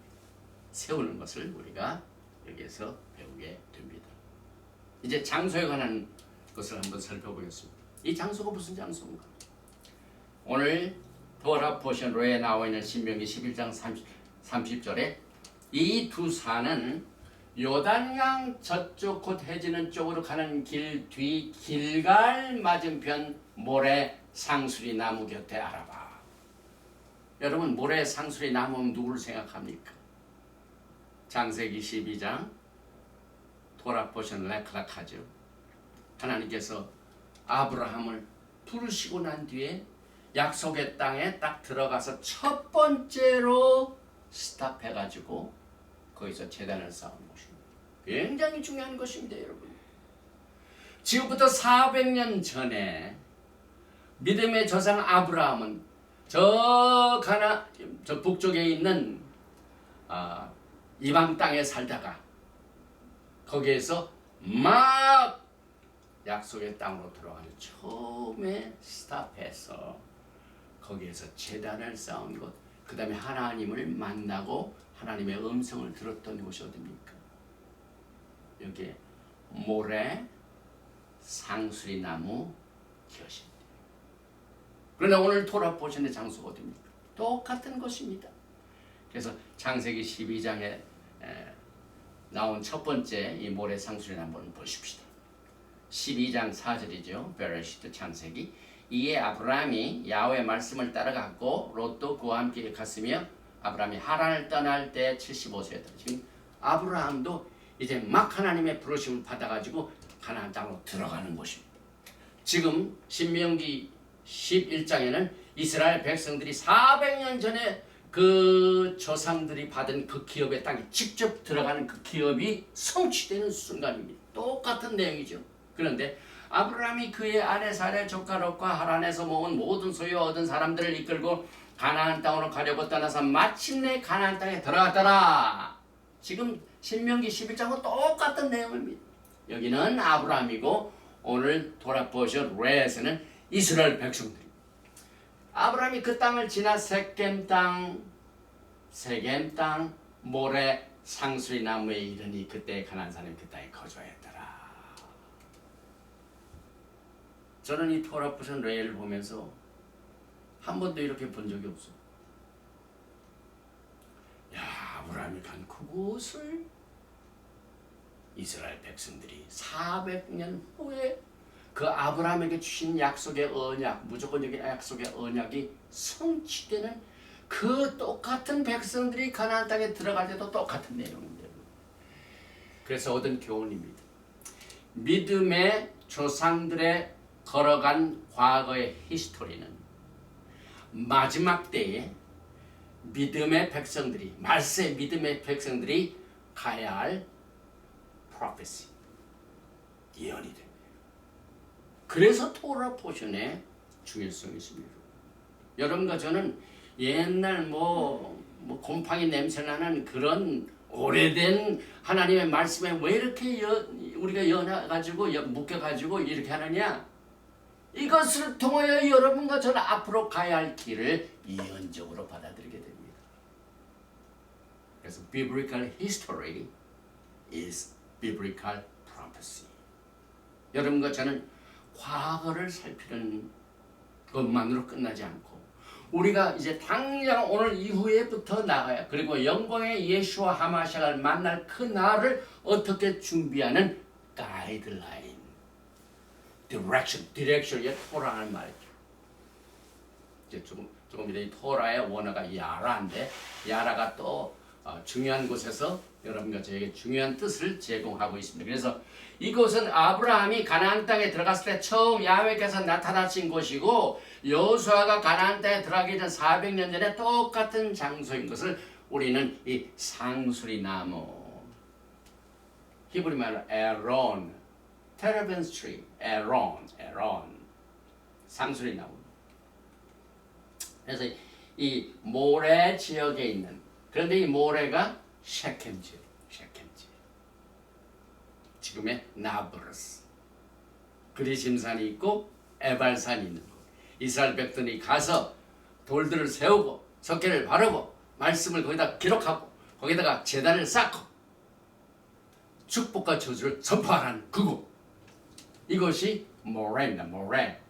B: 세우는 것을 우리가 여기에서 배우게 됩니다. 이제 장소에 관한 것을 한번 살펴보겠습니다. 이 장소가 무슨 장소인가? 오늘 도라 포션로에 나와 있는 신명기 11장 30절에 이 두 산은 요단강 저쪽 곧 해지는 쪽으로 가는 길 뒤 길갈 맞은편 모래 상수리 나무 곁에 알아봐. 여러분 모래 상수리 나무는 누구를 생각합니까? 창세기 12장 도라 포션 레클락하죠. 하나님께서 아브라함을 부르시고 난 뒤에 약속의 땅에 딱 들어가서 첫 번째로 스탑해가지고 거기서 제단을 쌓은 것입니다. 굉장히 중요한 것입니다, 여러분. 지금부터 400년 전에 믿음의 조상 아브라함은 저 북쪽에 있는 이방 땅에 살다가 거기에서 막 약속의 땅으로 들어가서 처음에 스탑해서 거기에서 제단을 쌓은 것, 그 다음에 하나님을 만나고 하나님의 음성을 들었던 곳이 어디입니까? 여기에 모래 상수리 나무 곁입니다. 그러나 오늘 토라 보시는 장소가 어디입니까? 똑같은 곳입니다. 그래서 창세기 12장에 나온 첫 번째 이 모래 상수리 나무를 보십시다. 12장 4절이죠. 베레시트 창세기. 이에 아브라함이 야훼의 말씀을 따라갔고 롯도 그와 함께 갔으며 아브라함이 하란을 떠날 때 75세였다. 지금 아브라함도 이제 막 하나님의 부르심을 받아가지고 가나안 땅으로 들어가는 것입니다. 지금 신명기 11장에는 이스라엘 백성들이 400년 전에 그 조상들이 받은 그 기업의 땅에 직접 들어가는 그 기업이 성취되는 순간입니다. 똑같은 내용이죠. 그런데 아브라함이 그의 아내 사레 조카 롯과 하란에서 모은 모든 소유 얻은 사람들을 이끌고 가나안 땅으로 가려고 떠나서 마침내 가나안 땅에 들어갔더라. 지금 신명기 11장과 똑같은 내용입니다. 여기는 아브라함이고 오늘 돌아보셔 레에서는 이스라엘 백성들. 아브라함이 그 땅을 지나 세겜 땅, 모래 상수리 나무에 이르니 그때 가나안 사람이 그 땅에 거주하였더라. 저는 이 토라포션 레를 보면서 한 번도 이렇게 본 적이 없어. 야, 아브라함이 간 그곳을 이스라엘 백성들이 400년 후에 그 아브라함에게 주신 약속의 언약, 무조건적인 약속의 언약이 성취되는 그 똑같은 백성들이 가나안 땅에 들어갈 때도 똑같은 내용입니다. 그래서 얻은 교훈입니다. 믿음의 조상들의 걸어간 과거의 히스토리는 마지막 때에 믿음의 백성들이, 말세 믿음의 백성들이 가야 할 prophecy, 예언이 됩니다. 그래서 토라 포션의 중요성이 있습니다. 여러분과 저는 옛날 곰팡이 냄새나는 그런 오래된 하나님의 말씀에 왜 이렇게 우리가 연해가지고 묶여가지고 이렇게 하느냐? 이것을 통하여 여러분과 저는 앞으로 가야 할 길을 예언적으로 받아들이게 됩니다. 그래서 biblical history is biblical prophecy. 여러분과 저는 과거를 살피는 것만으로 끝나지 않고 우리가 이제 당장 오늘 이후에부터 나가야, 그리고 영광의 예수와 하마시아를 만날 그 날을 어떻게 준비하는 가이드라인, 디렉션이 토라는 말이죠. 이제 조금 이따 이 토라의 원어가 야라인데, 야라가 또 중요한 곳에서 여러분과 저에게 중요한 뜻을 제공하고 있습니다. 그래서 이곳은 아브라함이 가나안 땅에 들어갔을 때 처음 야훼께서 나타나신 곳이고, 여호수아가 가나안 땅에 들어가기 전 400년 전에 똑같은 장소인 것을 우리는 이 상수리 나무, 히브리 말로 에론, 테레벤스 트리, 에론, 상수리 나무. 그래서 이 모래 지역에 있는, 그런데 이 모래가 셰켐 지역, 지금의 나브르스, 그리심산이 있고 에발산이 있는 곳. 이스라엘 백성이 가서 돌들을 세우고 석회를 바르고 말씀을 거기다 기록하고 거기다가 제단을 쌓고 축복과 저주를 선포하는 그곳. 이것이 모래입니다. 모래.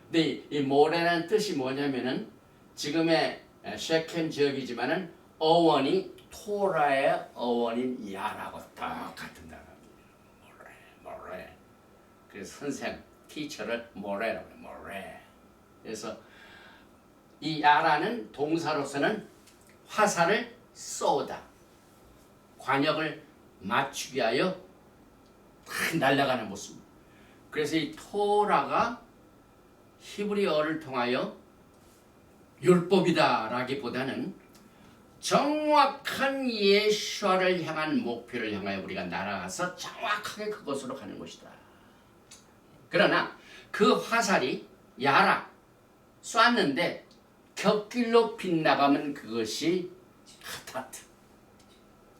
B: 근데 이 모래라는 뜻이 뭐냐면은 지금의 셰켐 지역이지만은 어원이 토라의 어원인 야라고 똑같은 단어입니다. 모래. 그래서 선생, 티처를 모래라고 해요. 모래. 그래서 이 야라는 동사로서는 화살을 쏘다, 관역을 맞추기 위하여 날아가는 모습. 그래서 이 토라가 히브리어를 통하여 율법이다라기보다는 정확한 예수를 향한 목표를 향하여 우리가 날아가서 정확하게 그곳으로 가는 것이다. 그러나 그 화살이 야라 쐈는데 곁길로 빗나가면 그것이 하타트,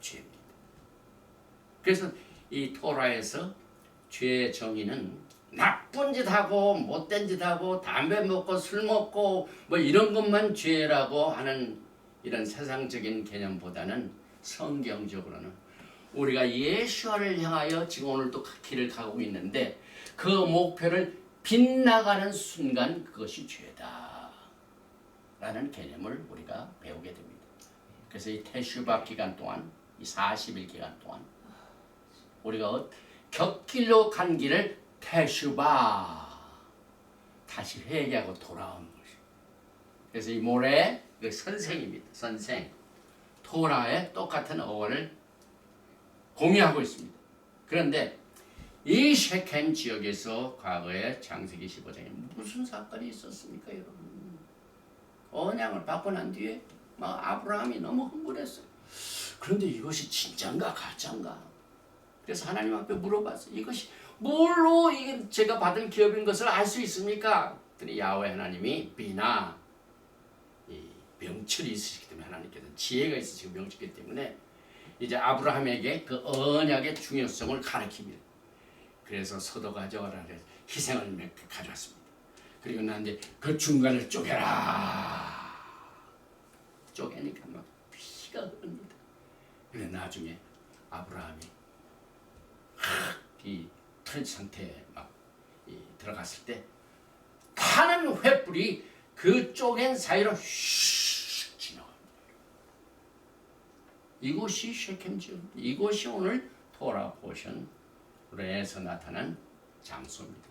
B: 죄입니다. 그래서 이 토라에서 죄의 정의는 나쁜 짓 하고 못된 짓 하고 담배 먹고 술 먹고 뭐 이런 것만 죄라고 하는 이런 세상적인 개념보다는 성경적으로는 우리가 예수를 향하여 지금 오늘도 그 길을 가고 있는데 그 목표를 빗나가는 순간 그것이 죄다 라는 개념을 우리가 배우게 됩니다. 그래서 이 테슈바 기간 동안, 이 40일 기간 동안 우리가 곁길로 간 길을 테슈바, 다시 회개하고 돌아오는 것입니다. 그래서 이 모래 그 선생입니다. 선생. 토라의 똑같은 어원을 공유하고 있습니다. 그런데 이 셰켐 지역에서 과거에 창세기 15장에 무슨 사건이 있었습니까, 여러분? 언약을 받고 난 뒤에 막 아브라함이 너무 흥분했어요. 그런데 이것이 진짠가 가짠가? 그래서 하나님 앞에 물어봤어요. 이것이 뭘로 이게 제가 받은 기업인 것을 알 수 있습니까? 그랬더니 야훼 하나님이 비나 이 명철이 있으시기 때문에, 하나님께서 지혜가 있으시고 명철이기 때문에 이제 아브라함에게 그 언약의 중요성을 가르칩니다. 그래서 서도 가져와라 그래서 희생을 가져왔습니다. 그리고 난 이제 그 중간을 쪼개라. 쪼개니까 막 피가 흐릅니다. 그래 나중에 아브라함이 이 트렌치 상태에 막 들어갔을 때 타는 횃불이 그 쪼갠 사이로 슉 지나갑니다. 이곳이 셰켐 지역, 이곳이 오늘 토라 포션 레에서 나타난 장소입니다.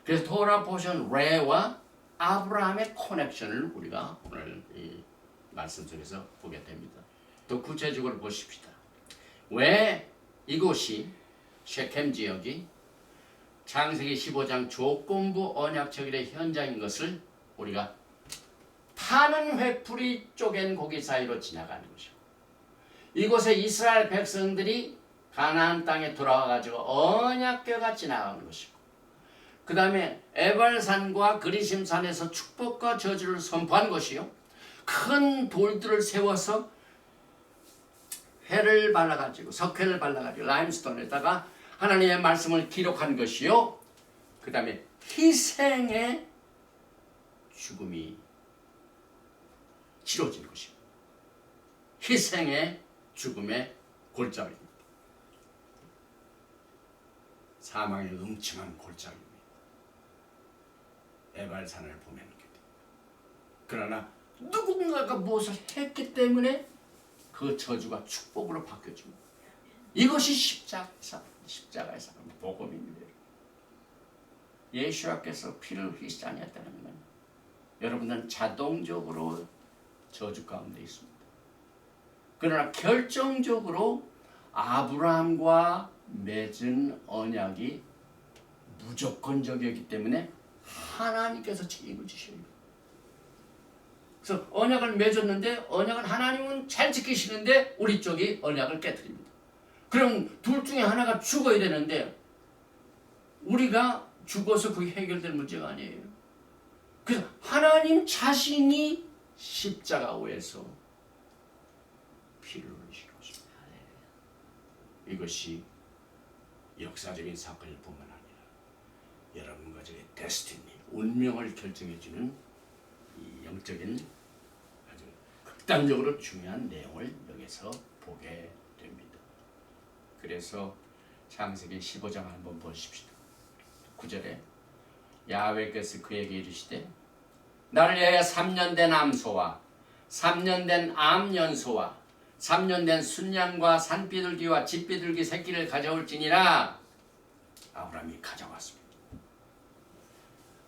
B: 그래서 토라 포션 레와 아브라함의 커넥션을 우리가 오늘 이 말씀 속에서 보게 됩니다. 또 구체적으로 보십시다. 왜 이곳이 셰켐 지역이 창세기 15장 조건부 언약적일의 현장인 것을 우리가 타는 횃불이 쪼갠 고기 사이로 지나가는 것이고, 이곳에 이스라엘 백성들이 가나안 땅에 돌아와 가지고 언약궤가 지나가는 것이고, 그 다음에 에발산과 그리심산에서 축복과 저주를 선포한 것이요, 큰 돌들을 세워서 해를 발라가지고 석회를 발라가지고 라임스톤에다가 하나님의 말씀을 기록한 것이요, 그 다음에 희생의 죽음이 치러진 것이요, 희생의 죽음의 골짜기입니다. 사망의 음침한 골짜기입니다. 에발산을 보면 이렇게 됩니다. 그러나 누군가가 무엇을 했기 때문에 그 저주가 축복으로 바뀌어집니다. 이것이 십자가의 사랑, 복음입니다. 예수께서 피를 흘리지 아니했다는 건 여러분은 자동적으로 저주 가운데 있습니다. 그러나 결정적으로 아브라함과 맺은 언약이 무조건적이었기 때문에 하나님께서 책임을 지셔야 돼요. 그래서 언약을 맺었는데 언약은 하나님은 잘 지키시는데 우리 쪽이 언약을 깨뜨립니다. 그럼 둘 중에 하나가 죽어야 되는데 우리가 죽어서 그게 해결될 문제가 아니에요. 그래서 하나님 자신이 십자가에서 피를 흘리신 것입니다. 이것이 역사적인 사건일 뿐만 아니라 여러분 가정의 데스티니, 운명을 결정해주는 이 영적인 아주 극단적으로 중요한 내용을 여기서 보게 됩니다. 그래서 창세기 15장 한번 보십시다. 9절에 야훼께서 그에게 이르시되 나를 위하여 3년 된 암소와 3년 된 암연소와 3년 된 순양과 산비둘기와 집비둘기 새끼를 가져올지니라. 아브라함이 가져왔습니다.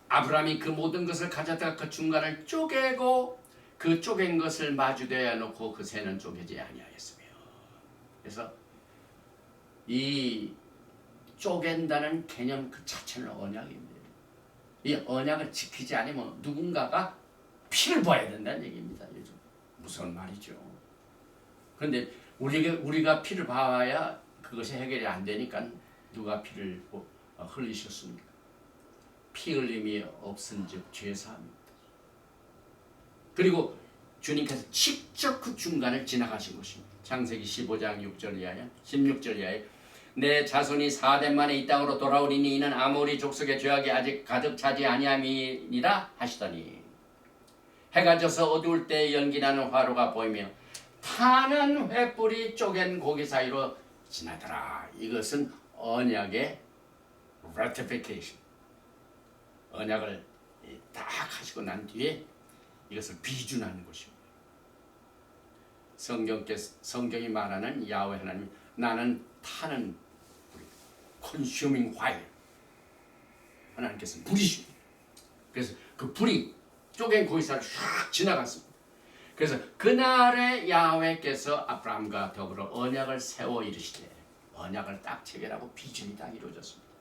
B: 아브라함이 그 모든 것을 가져다가 그 중간을 쪼개고 그 쪼갠 것을 마주대어 놓고 그 새는 쪼개지 아니하였으며. 그래서 이 쪼갠다는 개념 그 자체는 언약입니다. 이 언약을 지키지 않으면 누군가가 피를 봐야 된다는 얘기입니다. 요즘 무서운 말이죠. 그런데 우리가 피를 봐야 그것이 해결이 안 되니까 누가 피를 흘리셨습니까? 피 흘림이 없은즉 죄사합니다. 그리고 주님께서 직접 그 중간을 지나가신 것입니다. 창세기 15장 6절 이하에 16절 이하에 내 자손이 4대 만에 이 땅으로 돌아오리니 이는 아모리 족속의 죄악이 아직 가득 차지 아니함이니라 하시더니 해가 져서 어두울 때 연기나는 화로가 보이며 타는 횃불이 쪼갠 고기 사이로 지나더라. 이것은 언약의 ratification, 언약을 딱 하시고 난 뒤에 이것을 비준하는 것입니다. 성경이 말하는 야훼 하나님, 나는 타는 불, consuming fire. 하나님께서 불이십니다. 그래서 그 불이 쪼갠 고기 사이로 쫙 지나갔습니다. 그래서 그날에 야훼께서 아브라함과 더불어 언약을 세워 이르시되, 언약을 딱 체결하고 비준이 딱 이루어졌습니다.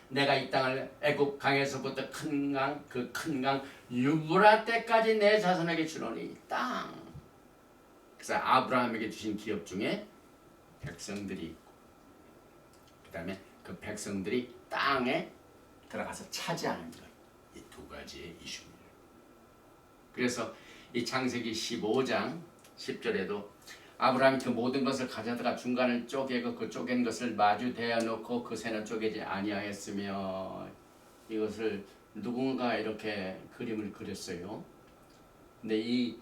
B: 내가 이 땅을 애굽 강에서부터 큰 강, 그 큰 강 유브라 때까지 내 자손에게 주노니 땅. 그래서 아브라함에게 주신 기업 중에 백성들이 있고, 그 다음에 그 백성들이 땅에 들어가서 차지하는 것, 이 두 가지의 이슈입니다. 그래서 이 창세기 15장 10절에도 아브라함이 그 모든 것을 가져다가 중간을 쪼개고 그 쪼갠 것을 마주 대어 놓고 그 새는 쪼개지 아니하였으며, 이것을 누군가 이렇게 그림을 그렸어요. 근데 이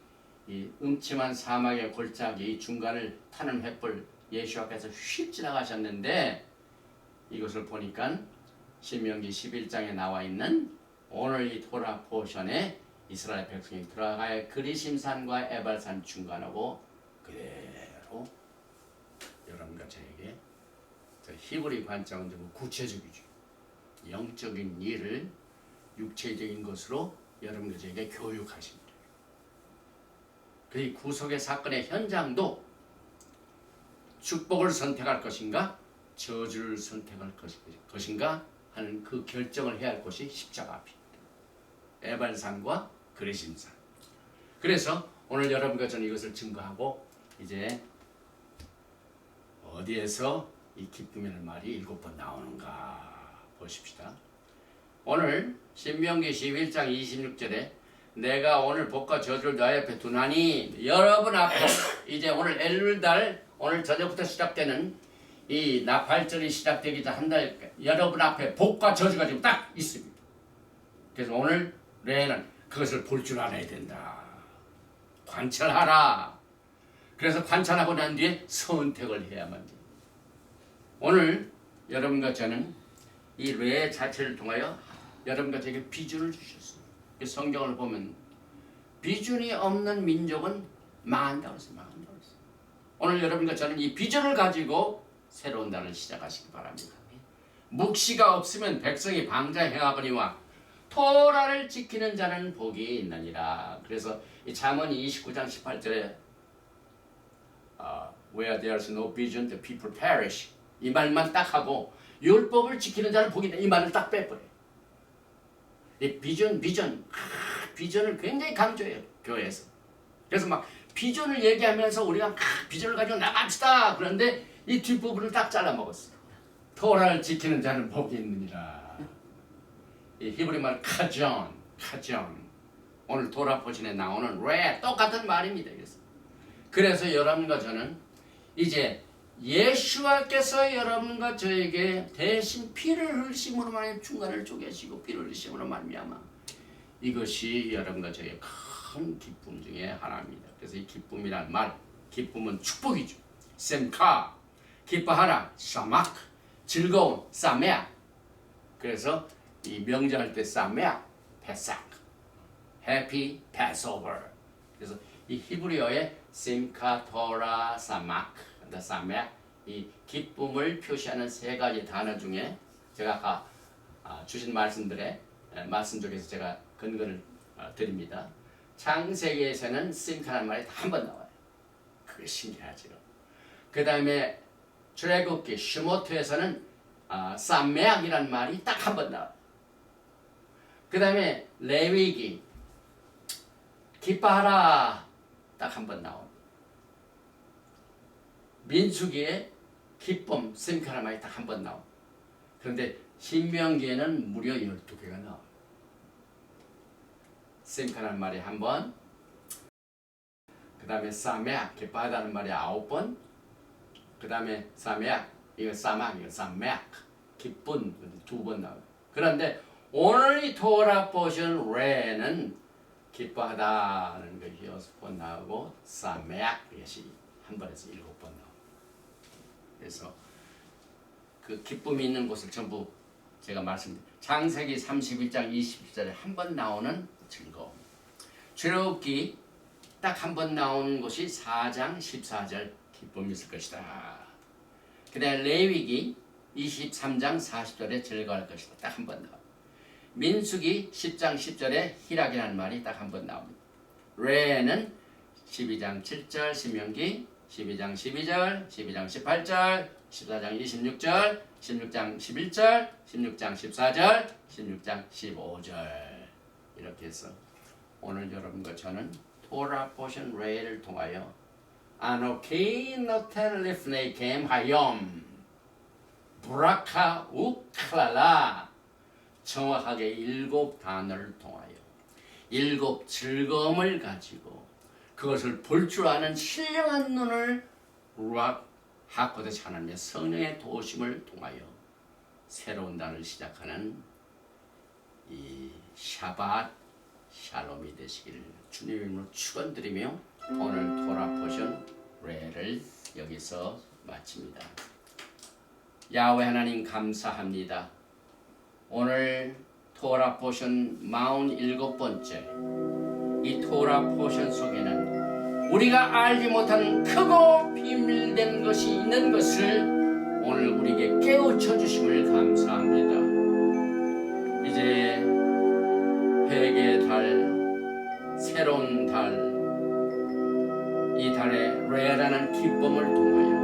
B: 음침한 사막의 골짜기 중간을 타는 횃불 예수께서 휙 지나가셨는데, 이것을 보니까 신명기 11장에 나와 있는 오늘 이 토라 포션에 이스라엘 백성이 들어가야 그리심산과 에발산 중간하고 그대로 여러분과 저에게 히브리 관점은 좀 구체적이죠. 영적인 일을 육체적인 것으로 여러분과 저에게 교육하십니다. 그 구속의 사건의 현장도 축복을 선택할 것인가 저주를 선택할 것인가 하는 그 결정을 해야 할 것이 십자가 앞입니다. 에발산과 그리심산. 그래서 오늘 여러분과 저는 이것을 증거하고 이제 어디에서 이 기쁨이라는 말이 7번 나오는가 보십시다. 오늘 신명기 11장 26절에 내가 오늘 복과 저주를 너희 앞에 두나니 여러분 앞에 이제 오늘 엘룰달 오늘 저녁부터 시작되는 이 나팔절이 시작되기 전 한 달 여러분 앞에 복과 저주가 지금 딱 있습니다. 그래서 오늘 레는 그것을 볼 줄 알아야 된다. 관찰하라. 그래서 관찰하고 난 뒤에 선택을 해야만 돼. 오늘 여러분과 저는 이 레 자체를 통하여 여러분과 저에게 비전을 주셨어요. 성경을 보면 비전이 없는 민족은 망한다고 했어요. 망한다고 했어요. 오늘 여러분과 저는 이 비전을 가지고 새로운 날을 시작하시기 바랍니다. 묵시가 없으면 백성이 방자 행하거니와 토라를 지키는 자는 복이 있느니라. 그래서 이 잠언이 29장 18절에 Where there is no vision, the people perish. 이 말만 딱 하고 율법을 지키는 자는 복이 있다. 이 말을 딱 빼버려요. 이 비전을 굉장히 강조해요. 교회에서. 그래서 막 비전을 얘기하면서 우리가 비전을 가지고 나갑시다. 그런데 이 뒷부분을 딱 잘라먹었어요. 토라를 지키는 자는 복이 있느니라. 이 히브리 말 카전. 오늘 토라 포신에 나오는 레 똑같은 말입니다. 그래서 여러분과 저는 이제 예수와께서 여러분과 저에게 대신 피를 흘리심으로 말미암아 중간을 쪼개시고 피를 흘리심으로 말미암아 이것이 여러분과 저의 큰 기쁨 중에 하나입니다. 그래서 이 기쁨이란 말, 기쁨은 축복이죠. 셈카, 기뻐하라, 샤마크, 즐거운, 사메아. 그래서 이 명절할 때 사메아, 페삭, 해피, 패스오버. 그래서 이 히브리어의 셈카, 토라, 사마크 사메아, 이 기쁨을 표시하는 세 가지 단어 중에 제가 아까 주신 말씀 중에서 제가 근거를 드립니다. 창세기에서는 심카라는 말이 한 번 나와요. 그게 신기하죠. 그 다음에 출애굽기 슈모트에서는 사메악이라는 말이 딱 한 번 나와요. 그 다음에 레위기 기뻐하라 딱 한 번 나옵니다. 민수기에 기쁨, 심카라는 말이 딱 한 번 나옵니다. 그런데 신명기에는 무려 12개가 나와요. 심카라는 말이 한 번, 그 다음에 사메악, 기뻐하다는 말이 9번, 그 다음에 사메악, 이거 사막, 이거 사메악, 기쁨 2번 나와요. 그런데 오늘 이 토라 포션 레는 기뻐하다는 것이 6번 나오고 사메악 이것이 한 번에서 7번 나옵니다. 그래서 그 기쁨이 있는 곳을 전부 제가 말씀드립니다. 창세기 31장 20절에 한 번 나오는 즐거움. 출애굽기 딱 한 번 나오는 곳이 4장 14절 기쁨이 있을 것이다. 그 다음에 레위기 23장 40절에 즐거워할 것이다. 딱 한 번 나옵니다. 민수기 10장 10절에 희락이라는 말이 딱 한 번 나옵니다. 레는 12장 7절 신명기 12장 12절 12장 18절 14장 26절 16장 11절 16장 14절 16장 15절 이렇게 해서 오늘 여러분과 저는 토라 포션 레를 통하여 아노키 노텐 리프네이켐 하염 브라카 우클랄라 정확하게 7 단어를 통하여 7 즐거움을 가지고 그것을 볼 줄 아는 신령한 눈을 루악 하코데스 하나님의 성령의 도우심을 통하여 새로운 날을 시작하는 이 샤밧 샬롬이 되시기를 주님의 이름으로 축원드리며 오늘 토라 포션 레를 여기서 마칩니다. 야훼 하나님 감사합니다. 오늘 토라 포션 47번째 이 토라 포션 속에는 우리가 알지 못한 크고 비밀된 것이 있는 것을 오늘 우리에게 깨우쳐 주심을 감사합니다. 이제 회개의 달, 새로운 달, 이 달에 레라는 기쁨을 통하여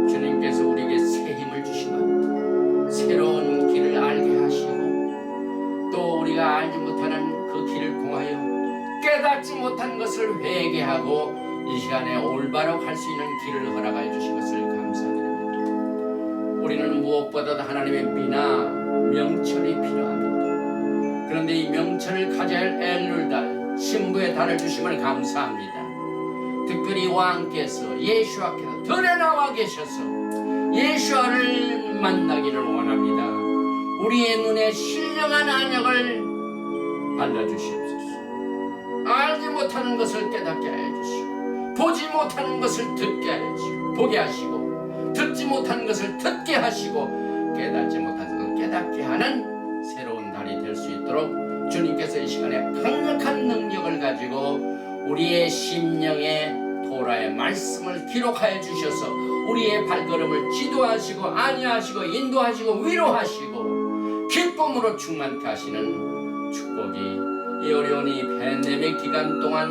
B: 주님께서 우리에게 새 힘을 주시고 새로운 길을 알게 하시고 또 우리가 알지 못하는 그 길을 통하여 깨닫게 깨닫지 못한 것을 회개하고 이 시간에 올바로 갈 수 있는 길을 허락하여 주신 것을 감사드립니다. 우리는 무엇보다도 하나님의 미나 명철이 필요합니다. 그런데 이 명철을 가져야 할 엘룰달 신부의 달을 주심을 감사합니다. 특별히 왕께서 예수와께서 들에 나와 계셔서 예수와를 만나기를 원합니다. 우리의 눈에 신령한 안역을 발라주시옵소서. 알지 못하는 것을 깨닫게 하여 주시고, 보지 못하는 것을 듣게 하여 주시고, 보게 하시고, 듣지 못하는 것을 듣게 하시고, 깨닫지 못하는 것을 깨닫게 하는 새로운 달이 될 수 있도록 주님께서 이 시간에 강력한 능력을 가지고 우리의 심령에 도라의 말씀을 기록하여 주셔서 우리의 발걸음을 지도하시고 안위하시고 인도하시고 위로하시고 기쁨으로 충만케 하시는 축복이 이 어려운 이 팬데믹 기간 동안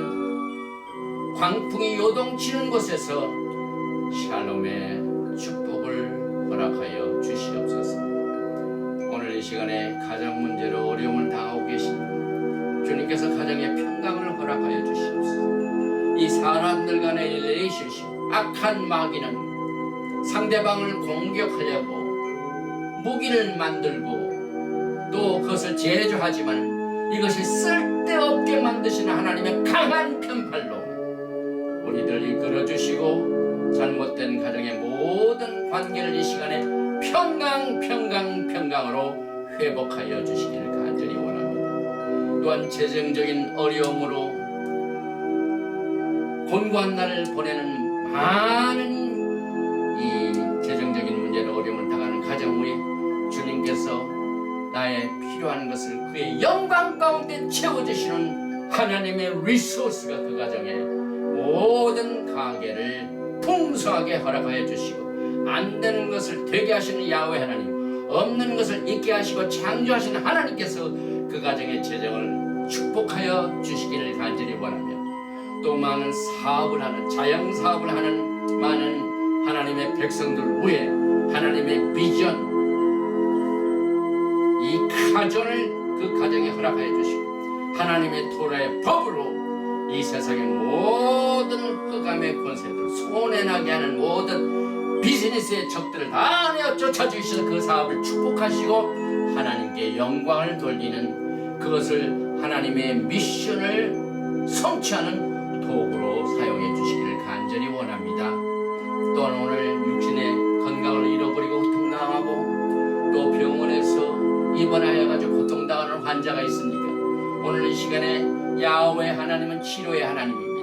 B: 광풍이 요동치는 곳에서 샬롬의 축복을 허락하여 주시옵소서. 오늘 이 시간에 가정 문제로 어려움을 당하고 계신 주님께서 가정의 평강을 허락하여 주시옵소서. 이 사람들 간의 릴레이션십, 악한 마귀는 상대방을 공격하려고 무기를 만들고 또 그것을 제조하지만 이것이 쓸데없게 만드시는 하나님의 강한 편팔로 우리들 이끌어주시고 잘못된 가정의 모든 관계를 이 시간에 평강으로 회복하여 주시기를 간절히 원합니다. 또한 재정적인 어려움으로 곤고한 날을 보내는 많은 이 재정적인 문제로 어려움을 당하는 가정에 주님께서 나의 필요한 것을 그의 영광 가운데 채워주시는 하나님의 리소스가 그 가정에 모든 가계를 풍성하게 허락하여 주시고 안 되는 것을 되게 하시는 야훼 하나님, 없는 것을 있게 하시고 창조하시는 하나님께서 그 가정의 재정을 축복하여 주시기를 간절히 원하며 또 많은 사업을 하는 자영사업을 하는 많은 하나님의 백성들 위에 하나님의 비전 이 가전을 그 가정에 허락하여 주시고 하나님의 토라의 법으로 이 세상의 모든 흑암의 권세들 손해나게 하는 모든 비즈니스의 적들을 다 내어 쫓아주셔서 그 사업을 축복하시고 하나님께 영광을 돌리는 그것을 하나님의 미션을 성취하는 도구로 사용해 주시기를 간절히 원합니다. 또한 오늘 육신의 건강을 잃어버리고 고통당하고 또 병원에서 입원하여 가지고 고통당하는 환자가 있습니까? 오늘 이 시간에 야훼 하나님은 치료의 하나님입니다.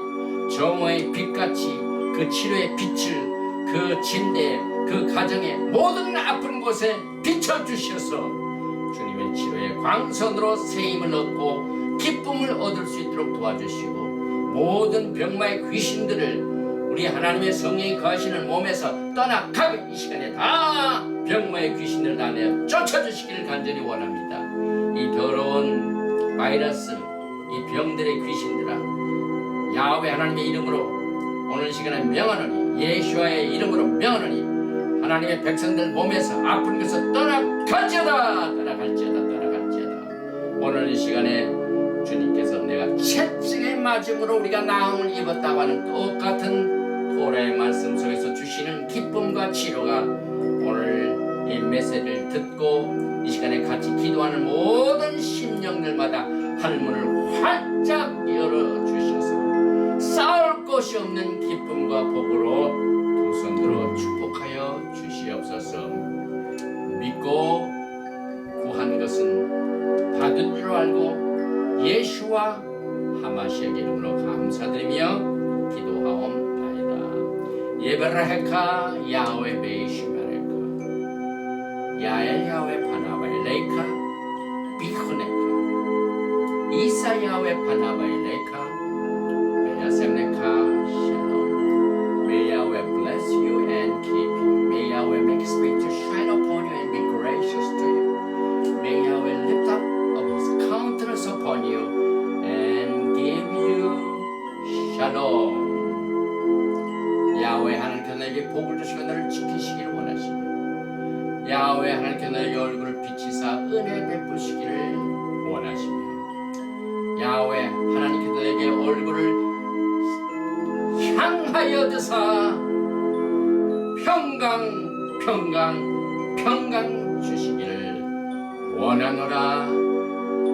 B: 정오의 빛같이 그 치료의 빛을 그 침대에 그 가정의 모든 아픈 곳에 비춰주셔서 주님의 치료의 광선으로 세임을 얻고 기쁨을 얻을 수 있도록 도와주시고 모든 병마의 귀신들을 우리 하나님의 성령이 거하시는 몸에서 떠나가게 이 시간에 다 병마의 귀신들을 다 내어 쫓아주시기를 간절히 원합니다. 이 더러운 바이러스 이 병들의 귀신들아 야훼 하나님의 이름으로 오늘 이 시간에 명하노니 예수와의 이름으로 명하노니 하나님의 백성들 몸에서 아픈 것을 떠나갈지어다 오늘 이 시간에 주님께서 내가 채찍에 맞음으로 우리가 나음을 입었다고 하는 똑같은 토라의 말씀 속에서 주시는 기쁨과 치료가 오늘 이 메시지를 듣고 이 시간에 같이 기도하는 모든 심령들마다 하늘문을 활짝 열어주셔서 싸울 것이 없는 기쁨과 복으로 두 손으로 축복하여 주시옵소서. 믿고 구한 것은 받은 줄 알고 예수와 하마시아 이름으로 감사드리며 기도하옵나이다. 예베라헤카 야훼 베이시메레카 야엘 야훼 파나바이 레이카 비크네카 이사 야훼 파나바이 레이카 메야셈네카 샬롬. May Yahweh bless you and keep you. May Yahweh make his face to shine upon you and be gracious to you. May Yahweh lift up of his countenance upon you and give you shalom. 야훼 하나님께서 너에게 복을 주시고 너를 지키시기를 원하시며 야훼 하나님께서 너에게 얼굴을 비치사 은혜 베푸시기를 원하시며 야훼 하나님께서 너에게 얼굴을 향하여 드사 평강 주시기를 원하노라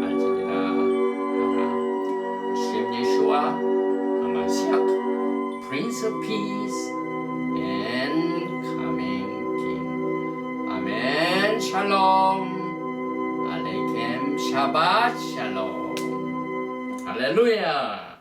B: 할지니라. 심 예수와 하마시아 Prince of Peace and coming King. 아멘. 샬롬 알레이켐 샤ባት 샬롬 할렐루야.